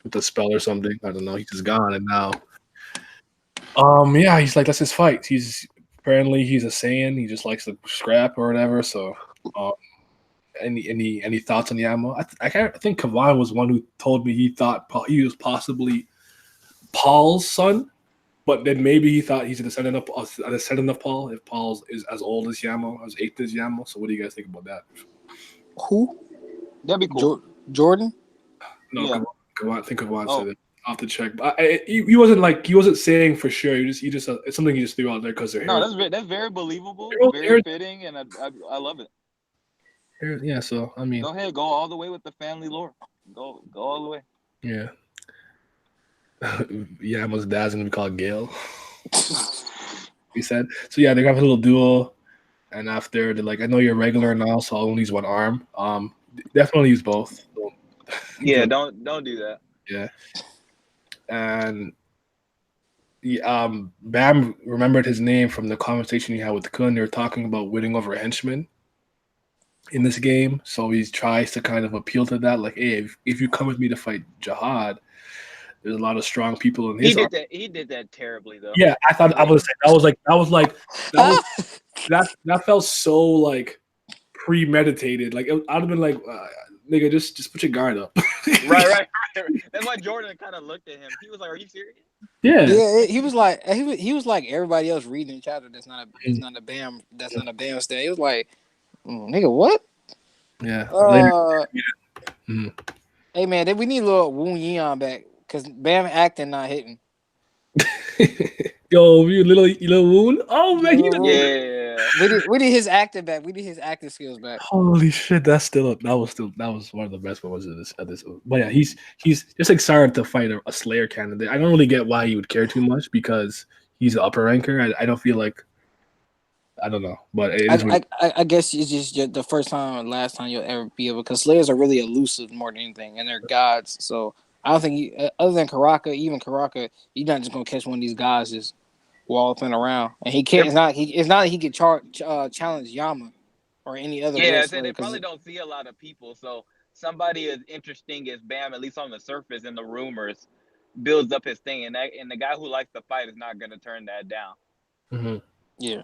with a spell or something. I don't know. He's just gone, and now, yeah, he's like, let's just fight. He's a Saiyan. He just likes to scrap or whatever. So, any thoughts on Yamo? I think Kavan was one who told me he thought he was possibly Paul's son, but then maybe he thought he's a descendant of Paul. If Paul is as old as Yamo, as eighth as Yamo. So, what do you guys think about that? Who? That'd be cool. Jordan? No, Yeah. Kavan. I think Kavan said it. I'll have to check. But he wasn't saying for sure. He just it's something he just threw out there because they're No, that's very believable, very fitting, and I love it. Yeah, so I mean, go ahead, go all the way with the family lore. Go all the way. Yeah. Yama's dad's gonna be called Gale. He said. So yeah, they have a little duel, and after they're like, I know you're regular now, so I'll only use one arm. Definitely use both. Yeah, don't do that. Yeah. And Bam remembered his name from the conversation he had with Khun. They were talking about winning over henchmen in this game. So he tries to kind of appeal to that, like, hey, if you come with me to fight Jihad, there's a lot of strong people in his. He did that terribly though. Yeah, I thought that felt so like premeditated. Like I'd have been like, nigga, just put your guard up. Right. That's why Jordan kind of looked at him. He was like, "Are you serious?" Yeah. He was like everybody else reading the chapter. That's not a Bam stand. He was like, nigga, what? Yeah. Hey man, we need a little Woon Yeon back because Bam acting not hitting. Yo, you little Woon. Oh man, we need his acting back. We need his acting skills back. Holy shit, that was one of the best moments of this. But yeah, he's just excited to fight a Slayer candidate. I don't really get why he would care too much because he's an upper ranker. I don't feel like. I don't know, but I guess it's just the first time and last time you'll ever be able, because Slayers are really elusive more than anything, and they're gods. So I don't think other than Karaka, you're not just gonna catch one of these guys just walloping around, and he can't. It's not that he could challenge Yama or any other. Yeah, they probably don't see a lot of people, so somebody as interesting as Bam, at least on the surface in the rumors, builds up his thing, and the guy who likes to fight is not gonna turn that down. Mm-hmm. Yeah.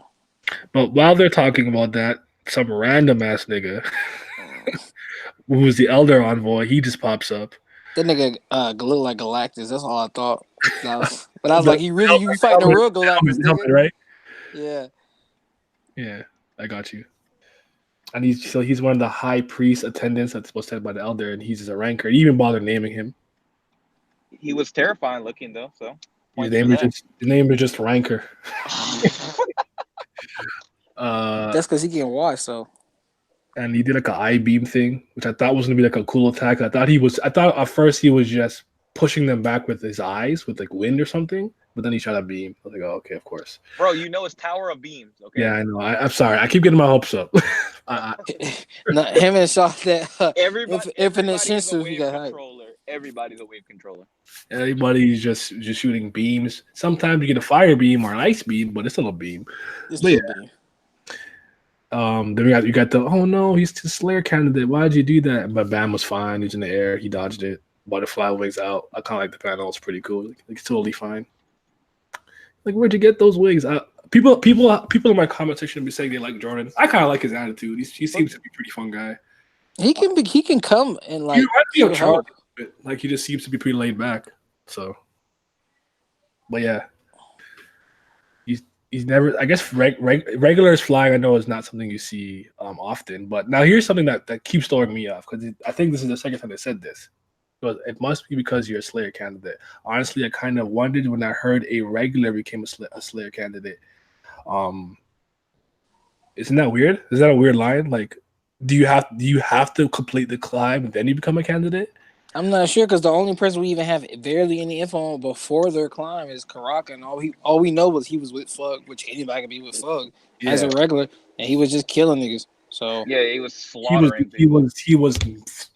But while they're talking about that, some random ass nigga who was the elder envoy, he just pops up. That nigga look like Galactus. That's all I thought. But I was like, you fighting a real Galactus, nigga. Right? Yeah. Yeah, I got you. And he's one of the high priest attendants that's supposed to head by the elder, and he's just a ranker. He even bothered naming him. He was terrifying looking though, so His name is just Ranker. That's because he getting washed. So and he did like an I beam thing, which I thought was gonna be like a cool attack. I thought at first he was just pushing them back with his eyes with like wind or something, but then he shot a beam. I was like, oh, okay, of course. Bro, you know it's Tower of Beams, okay? Yeah, I know. I'm sorry. I keep getting my hopes up. no, him and shot that Everybody's infinite a sensor. He wave got hyped. controller. Everybody's a wave controller. Everybody's just shooting beams. Sometimes you get a fire beam or an ice beam, but it's still a beam. It's But still yeah. beam. Then you got the oh no, he's the Slayer candidate. Why did you do that? But Bam was fine. He's in the air. He dodged it. Butterfly wings out. I kind of like the panel. It's pretty cool. Like, it's totally fine. Like, where'd you get those wings? People in my comment section be saying they like Jordan. I kind of like his attitude. He seems to be a pretty fun guy. He can come and like. He reminds me of Charlie, but like he just seems to be pretty laid back. So, but yeah, he's never. I guess regulars flying. I know is not something you see often. But now here's something that keeps throwing me off because I think this is the second time they said this. But it must be because you're a Slayer candidate. Honestly, I kind of wondered when I heard a regular became a Slayer candidate. Isn't that weird? Is that a weird line? Like, do you have to complete the climb and then you become a candidate? I'm not sure because the only person we even have barely any info on before their climb is Karaka, and all we know was he was with F.U.G, which anybody can be with F.U.G as a regular, and he was just killing niggas. So yeah, he was slaughtering people. He was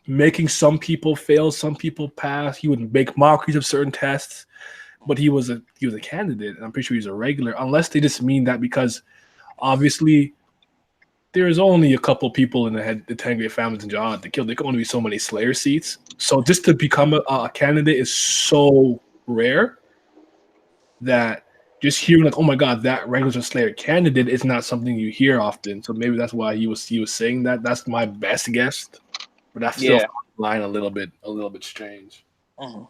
making some people fail, some people pass. He would make mockeries of certain tests, but he was a candidate, and I'm pretty sure he's a regular. Unless they just mean that because obviously there's only a couple people in the 10 great families in John to kill. There can only be so many Slayer seats. So just to become a candidate is so rare that just hearing like, oh my god, that regular Slayer candidate is not something you hear often. So maybe that's why he was saying that. That's my best guess, but that's still line a little bit strange. Uh-huh.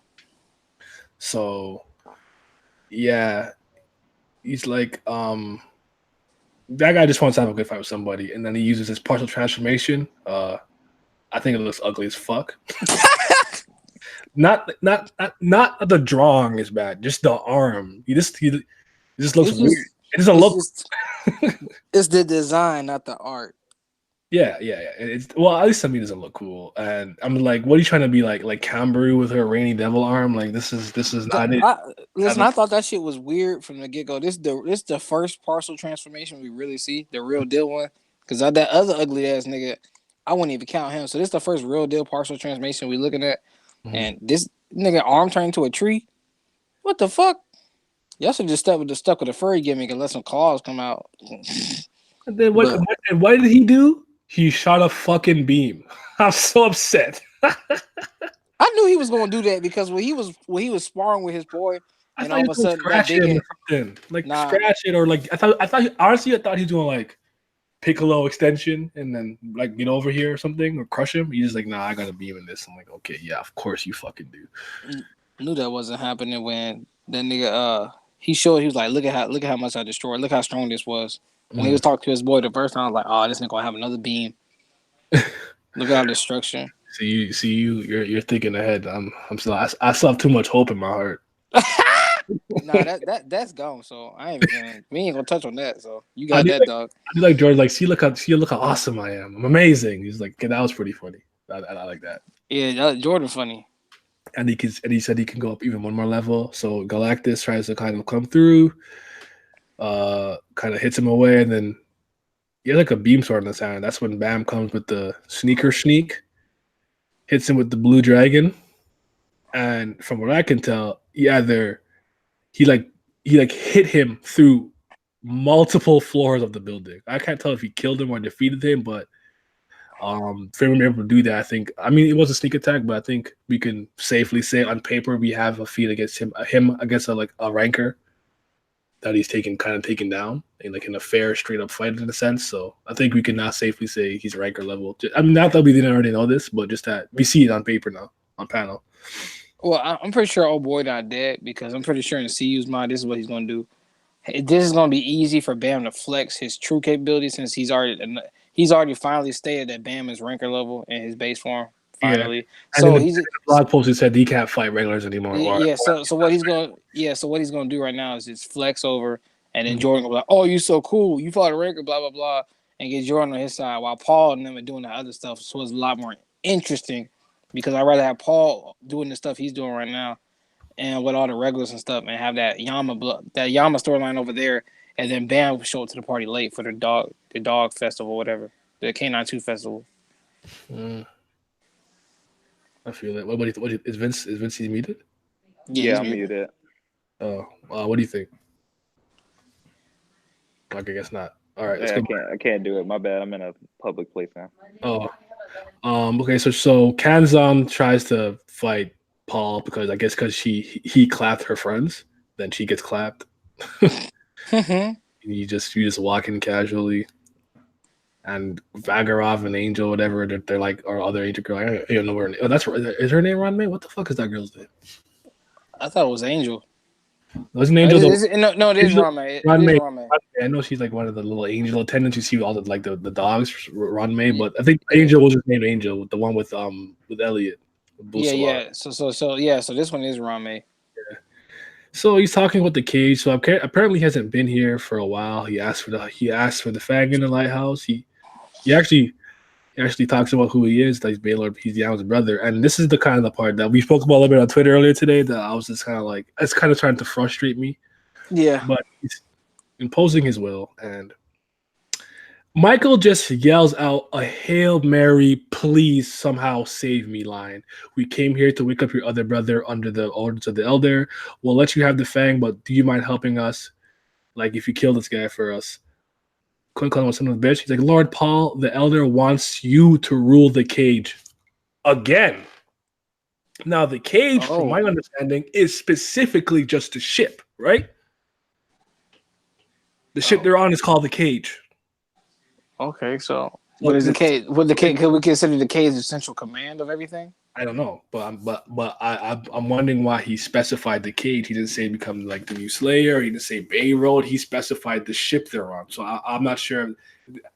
So yeah, he's like that guy just wants to have a good fight with somebody, and then he uses his partial transformation. I think it looks ugly as fuck. not the drawing is bad, just the arm. He just looks weird. It doesn't look. It's the design, not the art. Yeah. It's well, at least to me, it doesn't look cool. And I'm like, what are you trying to be like Camberu with her rainy devil arm? Like this is not it. I thought that shit was weird from the get go. This the first partial transformation we really see, the real deal one. Because that other ugly ass nigga, I wouldn't even count him. So this is the first real deal partial transformation we looking at. Mm-hmm. And this nigga arm turned into a tree. What the fuck? Y'all should just stuck with the furry gimmick and let some claws come out. And then what did he do? He shot a fucking beam. I'm so upset. I knew he was going to do that because when he was sparring with his boy, and all of a sudden scratch it or like I thought he was doing like Piccolo extension and then like get over here or something or crush him. He's just like, nah, I got a beam in this. I'm like, okay, yeah, of course you fucking do. I knew that wasn't happening when that nigga he was like, look at how much I destroyed. Look how strong this was. When he was talking to his boy the first time, I was like, oh, this nigga gonna have another beam. Look at our destruction. You're thinking ahead. I still have too much hope in my heart. Nah, that's gone. So we ain't gonna touch on that. So you got that, dog. I do like George. Like, see, look how awesome I am. I'm amazing. He's like, okay, that was pretty funny. I like that. Yeah, Jordan funny. And he said he can go up even one more level. So Galactus tries to kind of come through. Kind of hits him away, and then he has like a beam sword in his hand. That's when Bam comes with the sneak, hits him with the blue dragon, and from what I can tell, he hit him through multiple floors of the building. I can't tell if he killed him or defeated him, but for him able to do that, I think. I mean, it was a sneak attack, but I think we can safely say on paper we have a feat against him against a ranker that he's taken down in a fair, straight up fight in a sense. So I think we can now safely say he's ranker level. I mean, not that we didn't already know this, but just that we see it on paper now on panel. Well, I'm pretty sure old boy not dead because I'm pretty sure in CU's mind this is what he's gonna do. This is gonna be easy for Bam to flex his true capability since he's he's already finally stated that Bam is ranker level in his base form. Finally, Yeah. And so then he's the blog post he said he can't fight regulars anymore. So what he's gonna do right now is just flex over, and then Mhm. Jordan will be like, "Oh, you so cool, you fought a ranker, blah blah blah," and get Jordan on his side while Paul and them are doing that other stuff. So it's a lot more interesting because I'd rather have Paul doing the stuff he's doing right now, and with all the regulars and stuff, and have that Yama storyline over there, and then Bam show up to the party late for the dog festival, whatever, the Canine 2 festival. I feel it. What is Vince muted? Yeah, I'm muted. Oh, what do you think? Okay, I guess not. All right, let's go. I can't do it. My bad. I'm in a public place now. Oh, okay. So Kanzan tries to fight Paul because I guess because he clapped her friends, then she gets clapped. you just walk in casually, and Vagarov and Angel, whatever, they're like, or other Angel girl. I don't know where. Oh, is her name Ron May? What the fuck is that girl's name? I thought it was Angel. Wasn't Angel? No, it is Rame. I know she's like one of the little angel attendants. You see all the dogs, Ron May, but I think Angel was just named Angel, the one with Elliot. Yeah. So this one is Rame. Yeah. So he's talking with the cage. So apparently he hasn't been here for a while. He asked for the Fang in the lighthouse. He actually talks about who he is. That he's Baylord. He's Yama's brother. And this is the kind of the part that we spoke about a little bit on Twitter earlier today. That I was just kind of like, it's kind of trying to frustrate me. Yeah. But he's imposing his will, and Michael just yells out a Hail Mary, please somehow save me line. We came here to wake up your other brother under the orders of the elder. We'll let you have the Fang, but do you mind helping us? Like, if you kill this guy for us. Khun calling him son of a bitch. He's like, Lord Paul, the elder wants you to rule the cage again. Now, the cage, from my understanding, is specifically just a ship, right? The ship they're on is called the cage. Okay, so what is the cage? What the cage? Could we consider the cage the central command of everything? I don't know, but I'm wondering why he specified the cage. He didn't say become like the new Slayer. He didn't say Baylord. He specified the ship they're on. So I'm not sure.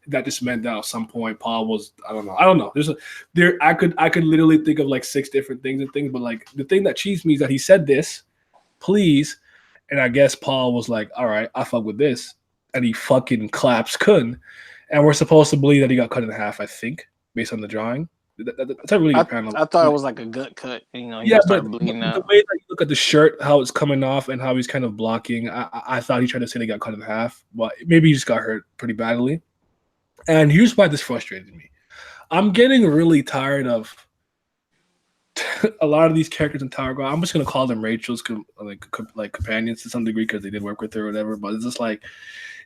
That just meant that at some point Paul was. I don't know. I could literally think of like 6 different things, but like the thing that cheesed me is that he said this, please, and I guess Paul was like, all right, I fuck with this, and he fucking claps Khun, and we're supposed to believe that he got cut in half. I think based on the drawing. That's a really good panel. I thought it was like a gut cut. He but the way that you look at the shirt, how it's coming off, and how he's kind of blocking, I thought he tried to say they got cut in half, but maybe he just got hurt pretty badly. And here's why this frustrated me. I'm getting really tired of a lot of these characters in Tower God. I'm just gonna call them Rachel's like companions to some degree because they did work with her or whatever. But it's just like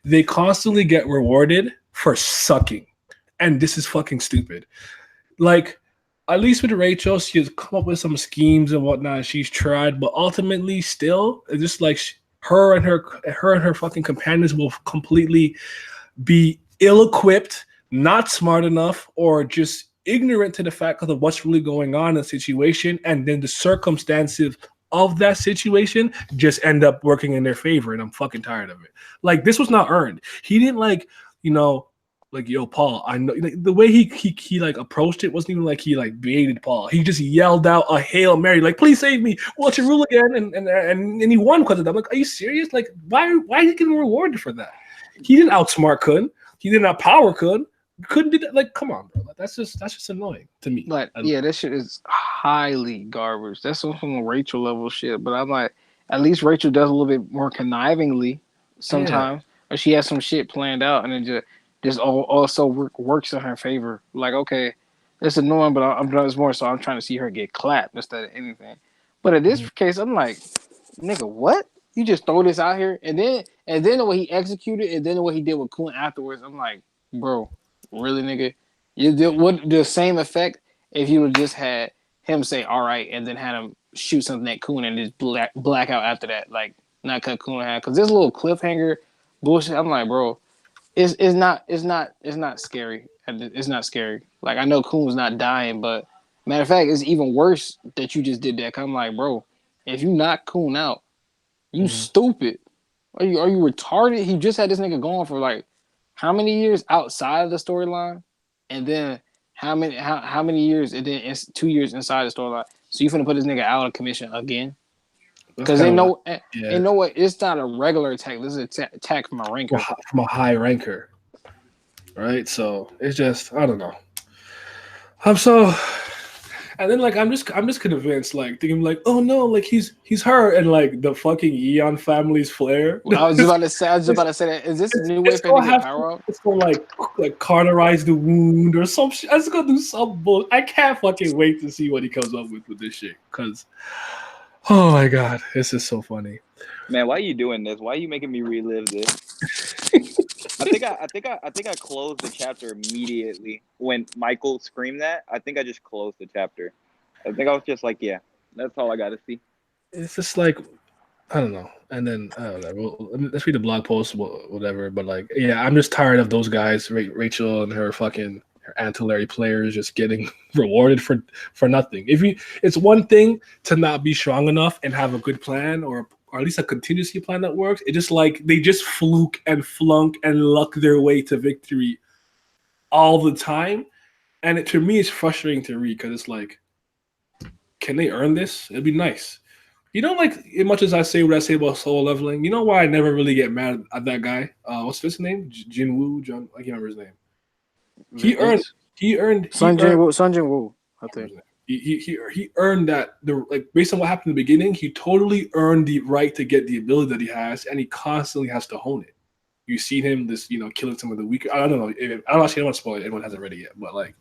they constantly get rewarded for sucking, and this is fucking stupid. Like, at least with Rachel, she has come up with some schemes and whatnot. She's tried, but ultimately, still, it's just like her and her fucking companions will completely be ill-equipped, not smart enough, or just ignorant to the fact of what's really going on in the situation, and then the circumstances of that situation just end up working in their favor, and I'm fucking tired of it. Like, this was not earned. He didn't like, like, yo, Paul, I know, like, the way he like approached it wasn't even like he like baited Paul. He just yelled out a Hail Mary, like, please save me. What's your rule again? And he won because of that. I'm like, are you serious? Like, why are you getting rewarded for that? He didn't outsmart Khun. He didn't outpower Khun. Couldn't do that. Like, come on, bro. That's just annoying to me. But yeah, that shit is highly garbage. That's some Rachel level shit. But I'm like, at least Rachel does a little bit more connivingly sometimes, or she has some shit planned out, and then just also works in her favor. Like, okay, it's annoying, but I'm doing this more, so I'm trying to see her get clapped instead of anything. But in this case, I'm like, nigga, what? You just throw this out here, and then the way he executed, and then the way he did with Khun afterwards, I'm like, bro, really, nigga? You did what the same effect if you would just had him say all right, and then had him shoot something at Khun and just black out after that, like not cut Khun in half. Because this little cliffhanger bullshit, I'm like, bro, it's not scary. It's not scary. Like, I know Khun's not dying, but matter of fact, it's even worse that you just did that. I'm like, bro, if you knock Khun out, you stupid. Are you retarded? He just had this nigga going for like how many years outside of the storyline, and then how many years, and then it's 2 years inside the storyline. So you finna put this nigga out of commission again? Because they know, what, it's not a regular attack. This is an attack from a ranker, from a high ranker, right? So it's just, I don't know. And then like I'm just convinced, like thinking like, oh no, like he's her, and like the fucking Eon family's flare. I was just about to say that. Is this a new way for him to get power up? It's gonna like cauterize the wound or some shit. I just gonna do some bull. I can't fucking wait to see what he comes up with this shit. Cause oh my god, this is so funny. Man, why are you doing this? Why are you making me relive this? I think I closed the chapter immediately when Michael screamed that. I think I just closed the chapter. I think I was just like, yeah, that's all I got to see. It's just like, I don't know. And then let's read the blog post, whatever. But like, yeah, I'm just tired of those guys, Rachel and her ancillary players, just getting rewarded for nothing. It's one thing to not be strong enough and have a good plan, or at least a contingency plan that works. It just like they just fluke and flunk and luck their way to victory all the time, and to me, it's frustrating to read because it's like, can they earn this? It'd be nice. You know, like as much as I say what I say about solo leveling, you know why I never really get mad at that guy? What's his name? John. I can't remember his name. He earned Sun Jin Woo, I think. He earned that, based on what happened in the beginning, he totally earned the right to get the ability that he has, and he constantly has to hone it. You see him killing some of the weaker. I don't know. I don't actually want to spoil it. Anyone hasn't read it yet, but like,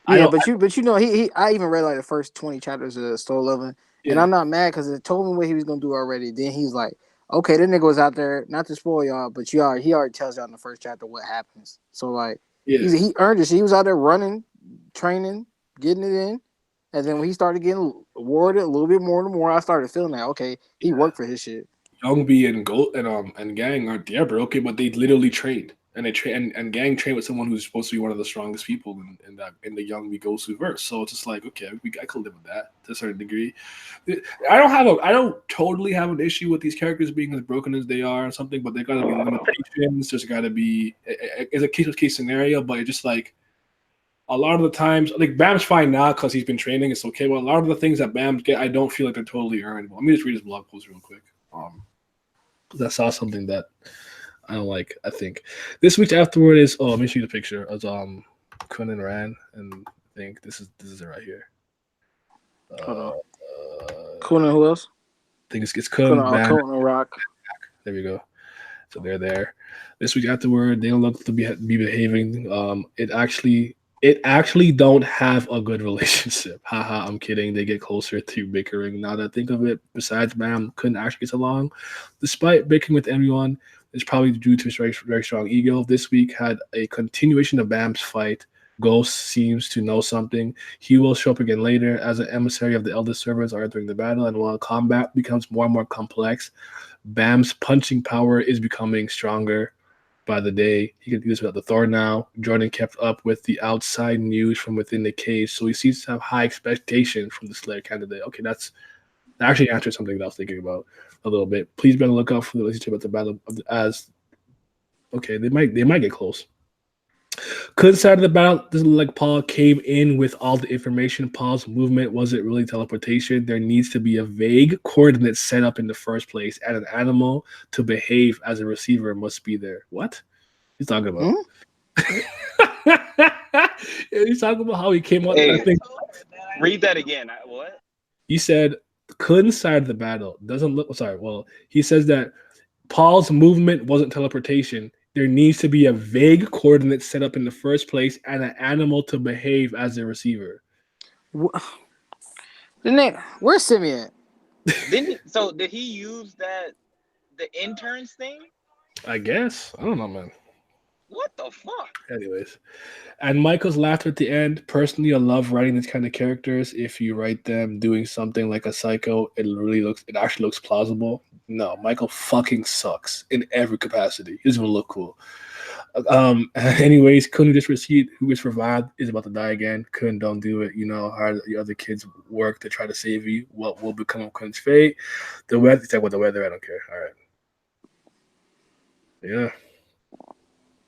yeah, but you know, I even read like the first 20 chapters of Solo Leveling, and I'm not mad because it told me what he was gonna do already. Then he's like, okay, that nigga was out there, not to spoil y'all, but he already tells y'all in the first chapter what happens. So like, he earned it. He was out there running, training, getting it in. And then when he started getting awarded a little bit more and more, I started feeling that, okay, he worked for his shit. Youngbi and Gang aren't there, but okay, but they literally trained, and and Gang trained with someone who's supposed to be one of the strongest people in the Youngbi Gosu verse. So it's just like, okay, I could live with that to a certain degree. I don't totally have an issue with these characters being as broken as they are or something, but there gotta be limitations. There's gotta be it's a case scenario, but it's just like, a lot of the times, like Bam's fine now because he's been training, it's okay. But a lot of the things that Bam get, I don't feel like they're totally earned. Let me just read his blog post real quick. I saw something that I don't like. I think this week's afterword is, let me show you the picture of Khun and Ran, and I think this is it right here. Khun and who else? I think it's Khun, Bam, and Rock. There we go. So they're there. This week afterward, they don't look to be behaving. It actually don't have a good relationship. Haha, I'm kidding. They get closer to bickering. Now that I think of it, besides Bam couldn't actually get along. Despite bickering with everyone, it's probably due to his very, very strong ego. This week had a continuation of Bam's fight. Ghost seems to know something. He will show up again later as an emissary of the Elder Servants are during the battle, and while combat becomes more and more complex, Bam's punching power is becoming stronger by the day. He can do this without the Thor now. Jordan kept up with the outside news from within the cage, so he seems to have high expectations from the Slayer candidate. Okay, that actually answers something that I was thinking about a little bit. Please be on the lookout for the relationship at the battle they might get close. Khun's side of the battle doesn't look like Paul came in with all the information. Paul's movement wasn't really teleportation. There needs to be a vague coordinate set up in the first place, and an animal to behave as a receiver must be there. What? He's talking about? He's talking about how he came up. Hey, read that again. What? He said Khun's side of the battle doesn't look. Sorry. Well, he says that Paul's movement wasn't teleportation. There needs to be a vague coordinate set up in the first place and an animal to behave as a receiver. Where's Simi at? Did he use the interns thing? I guess. I don't know, man. What the fuck? Anyways. And Michael's laughter at the end. Personally, I love writing these kind of characters. If you write them doing something like a psycho, it actually looks plausible. No, Michael fucking sucks in every capacity. He doesn't even look cool. Anyways, Khun who was revived is about to die again. Khun, don't do it. You know how the other kids work to try to save you. What will become of Khun's fate? The weather. Talk about the weather. I don't care. All right. Yeah.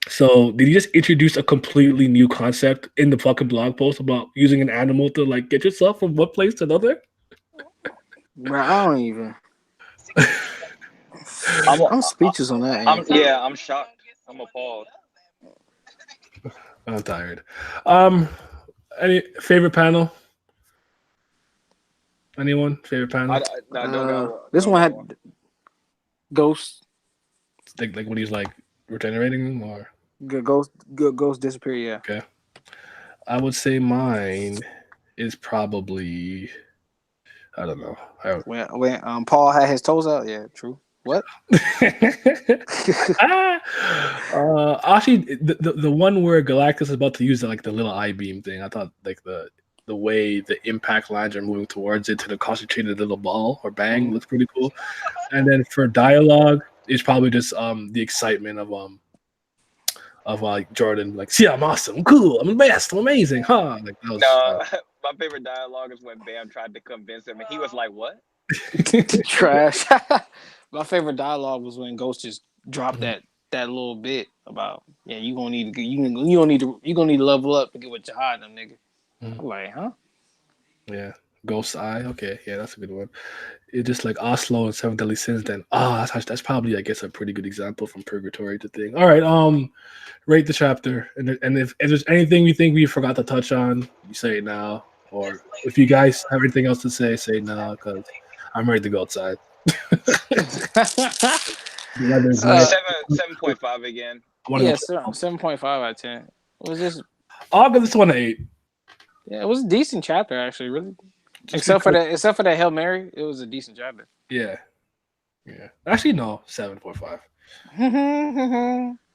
So did you just introduce a completely new concept in the fucking blog post about using an animal to like get yourself from one place to another? Bro, I don't even. I'm I'm speechless on that. I'm shocked. I'm appalled. I'm tired. Any favorite panel? Anyone favorite panel? This one had Ghost. Like when he's like regenerating them, or Ghost disappear. Yeah. okay. I would say mine is probably I don't know. When Paul had his toes out. Yeah, true. What? Actually, the one where Galactus is about to use like the little I beam thing. I thought like the way the impact lines are moving towards it to the concentrated little ball or bang looks pretty cool. And then for dialogue, it's probably just the excitement of like Jordan like, see, I'm awesome, I'm cool, I'm the best, I'm amazing, huh? Like that was No, my favorite dialogue is when Bam tried to convince him, and he was like, "What?" Trash. My favorite dialogue was when Ghost just dropped that little bit about you gonna need to you gonna need to level up to get what you're hiding, nigga. I'm like, huh? Yeah, Ghost Eye. Okay, yeah, that's a good one. It's just like Oslo and Seven Deadly Sins. Then that's probably I guess a pretty good example from Purgatory to thing. All right, rate the chapter, and if there's anything you think we forgot to touch on, you say it now. Or if you guys have anything else to say now because I'm ready to go outside. The weather's nice. 7.5 again. Yeah, 7.5 out of 10. Was this? I'll give this one an 8. Yeah, it was a decent chapter actually, really. Except for that Hail Mary, it was a decent chapter. Yeah. Actually, no, 7.5.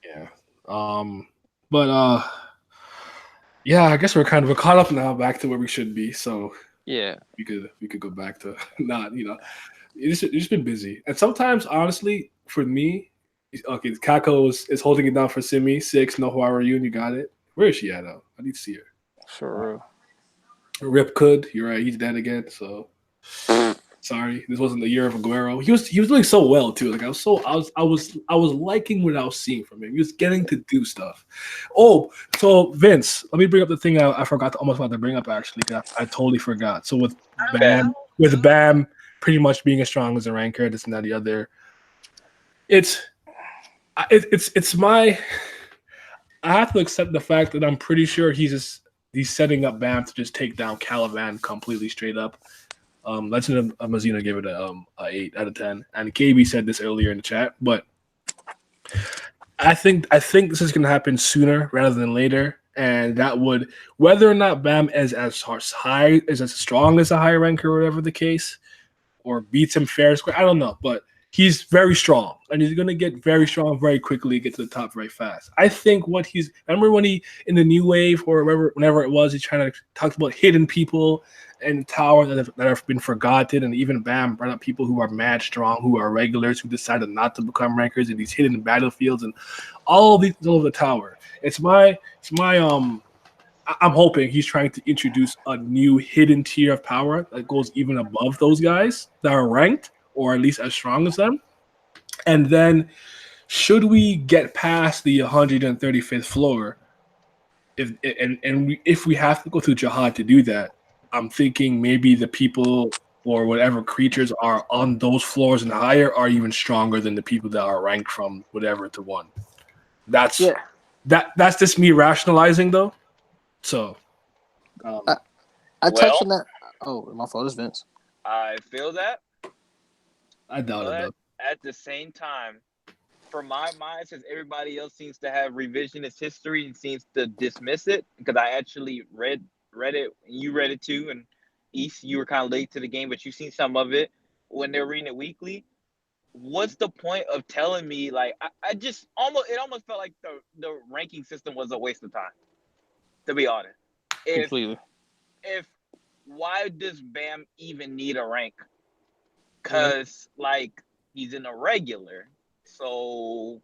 Yeah. But yeah, I guess we're caught up now, back to where we should be. So yeah, we could go back to not, it's just been busy, and sometimes honestly, for me, okay, Kako is holding it down for Simi 6. No, how are you? And you got it. Where is she at? I need to see her. Sure. Rip Could, you're right. He's dead again. So sorry, this wasn't the year of Aguero. He was doing so well too. Like I was liking what I was seeing from him. He was getting to do stuff. Oh, so Vince, let me bring up the thing I forgot to almost want to bring up actually. I totally forgot. So with Bam pretty much being as strong as a ranker, this and that, the other. It's my. I have to accept the fact that I'm pretty sure he's setting up Bam to just take down Caliban completely straight up. Legend of Mazina gave it a 8 out of 10, and KB said this earlier in the chat, but I think this is going to happen sooner rather than later, and that would, whether or not Bam is as strong as a high ranker or whatever the case, or beats him fair and square, I don't know, but he's very strong, and he's going to get very strong very quickly, get to the top very fast. I think remember when he, in the New Wave or whenever it was, he's trying to talk about hidden people and tower that have been forgotten, and even Bam brought up people who are mad strong, who are regulars, who decided not to become rankers in these hidden battlefields, and all of these all over the tower. I'm hoping he's trying to introduce a new hidden tier of power that goes even above those guys that are ranked, or at least as strong as them. And then, should we get past the 135th floor, if we have to go through Jihad to do that, I'm thinking maybe the people or whatever creatures are on those floors and higher are even stronger than the people that are ranked from whatever to 1. That's just me rationalizing though. So I touched on that. Oh, my fault. It's Vince. I feel that. I doubt it though. At the same time, for my mind, since everybody else seems to have revisionist history and seems to dismiss it, because I actually read it, and you read it too, and East, you were kind of late to the game, but you've seen some of it when they're reading it weekly. What's the point of telling me, like, I just it almost felt like the ranking system was a waste of time, to be honest. Completely. If why does Bam even need a rank? Because, like, he's in a regular. So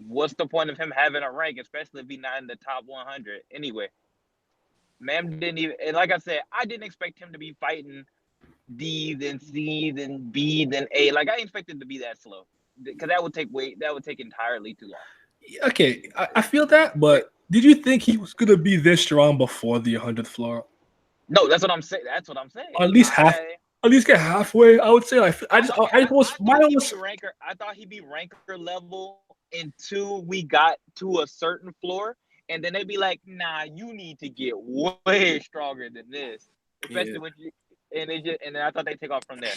what's the point of him having a rank, especially if he's not in the top 100? Anyway, Mam didn't even, and like I said, I didn't expect him to be fighting D, then C, then B, then A. Like, I didn't expect it to be that slow, because that would take entirely too long. Okay, I feel that, but did you think he was gonna be this strong before the 100th floor? No, that's what I'm saying. That's what I'm saying. Or at least half. At least get halfway. I would say. I thought he'd be ranker level until we got to a certain floor, and then they'd be like, "Nah, you need to get way stronger than this." Especially with you, and then I thought they'd take off from there.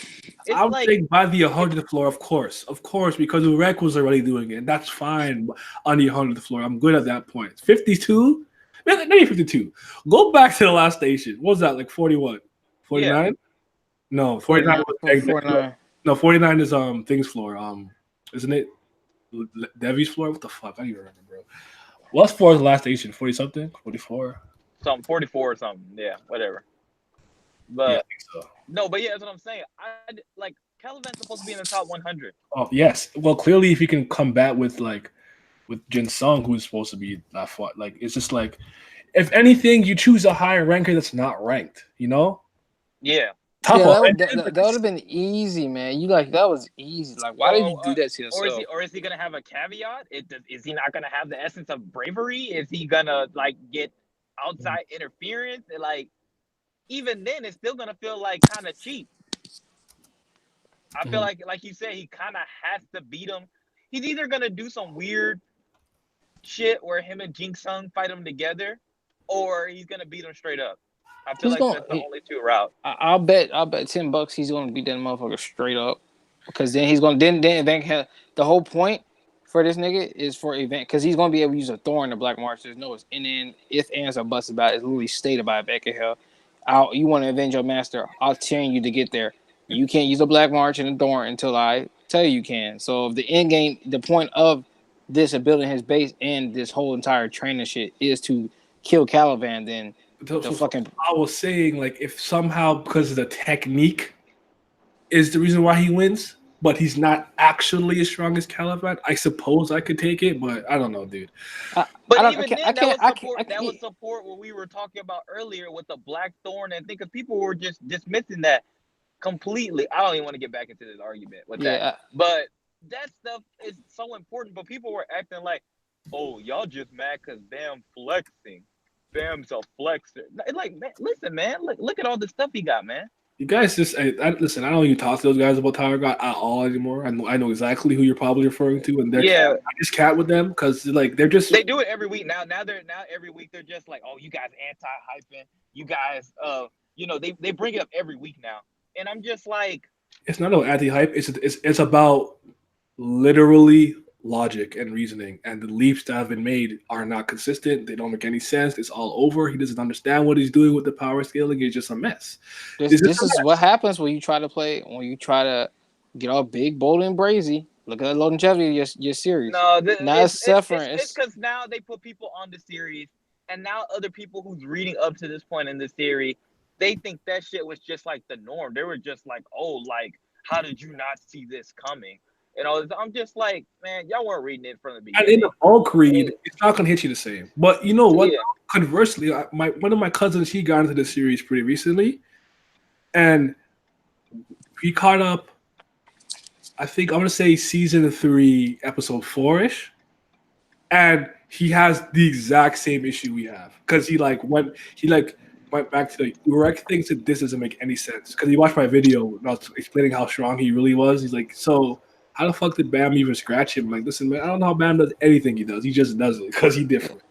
I would say by the 100th floor, of course, because Urek was already doing it, and that's fine on the 100th floor. I'm good at that point. 52, maybe 52. Go back to the last station. What was that, like 41, 49? Yeah. No, 49 was 49. No, 49 is Thing's floor. Isn't it Devi's floor? What the fuck? I don't even remember, bro. What's floor is the last station? 40 something? 44? Something 44 or something. Yeah, whatever. But yeah, I think so. No, but yeah, that's what I'm saying. Like Caliban's supposed to be in the top 100. Oh yes. Well, clearly, if you can combat with Jin Sung, who's supposed to be that far, like it's just like, if anything, you choose a higher ranker that's not ranked. You know? Yeah. That would have been easy, man. That was easy. Like, why did you do that to yourself? Or is he gonna have a caveat? Is he not gonna have the essence of bravery? Is he gonna get outside interference? And even then, it's still gonna feel kind of cheap. I feel like you said, he kind of has to beat him. He's either gonna do some weird shit where him and Jin Sung fight him together, or he's gonna beat him straight up. I feel that's the only two routes. I'll bet $10 he's gonna beat that motherfucker straight up, because then he's gonna then event have the whole point for this nigga is for event, because he's gonna be able to use a thorn in the Black March. There's no if ands or buts about it. It's literally stated by back in hell. You want to avenge your master? I'll train you to get there. You can't use a Black March and a thorn until I tell you can. So if the end game, the point of this building his base and this whole entire training shit is to kill Caliban, then I was saying, if somehow because of the technique is the reason why he wins, but he's not actually as strong as Caliban, I suppose I could take it, but I don't know, dude. But even then, that would support what we were talking about earlier with the Black Thorn, and because people were just dismissing that completely. I don't even want to get back into this argument with that, but that stuff is so important. But people were acting like, "Oh, y'all just mad because Bam flexing. Bam's a flexer." Man, listen, man, look at all the stuff he got, man. You guys just listen. I don't even talk to those guys about Tower God at all anymore. I know exactly who you're probably referring to, and I just cat with them because they do it every week now. Now every week they're just like, "Oh, you guys anti-hyping. You guys, they bring it up every week now." And I'm just like, it's not no anti-hype. It's about literally logic and reasoning, and the leaps that have been made are not consistent. They don't make any sense. It's all over. He doesn't understand what he's doing with the power scaling. It's just a mess. This is what happens when you try to get all big, bold, and brazy. Look at the longevity of your series. No, it's because now they put people on the series, and now other people who's reading up to this point in the series, they think that shit was just like the norm. They were just like, "Oh, how did you not see this coming?" I'm just like, man, y'all weren't reading it from the beginning. And in the bulk read, it's not gonna hit you the same. But you know what? Yeah. Conversely, one of my cousins, he got into the series pretty recently, and he caught up. I think I'm gonna say season 3, episode 4-ish, and he has the exact same issue we have because he went back to the Urek thinks that this doesn't make any sense because he watched my video about explaining how strong he really was. He's like, so how the fuck did Bam even scratch him? I'm like, listen, man, I don't know how Bam does anything he does. He just does it because he's different.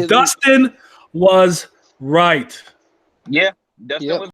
Dustin was right. Yeah, Dustin was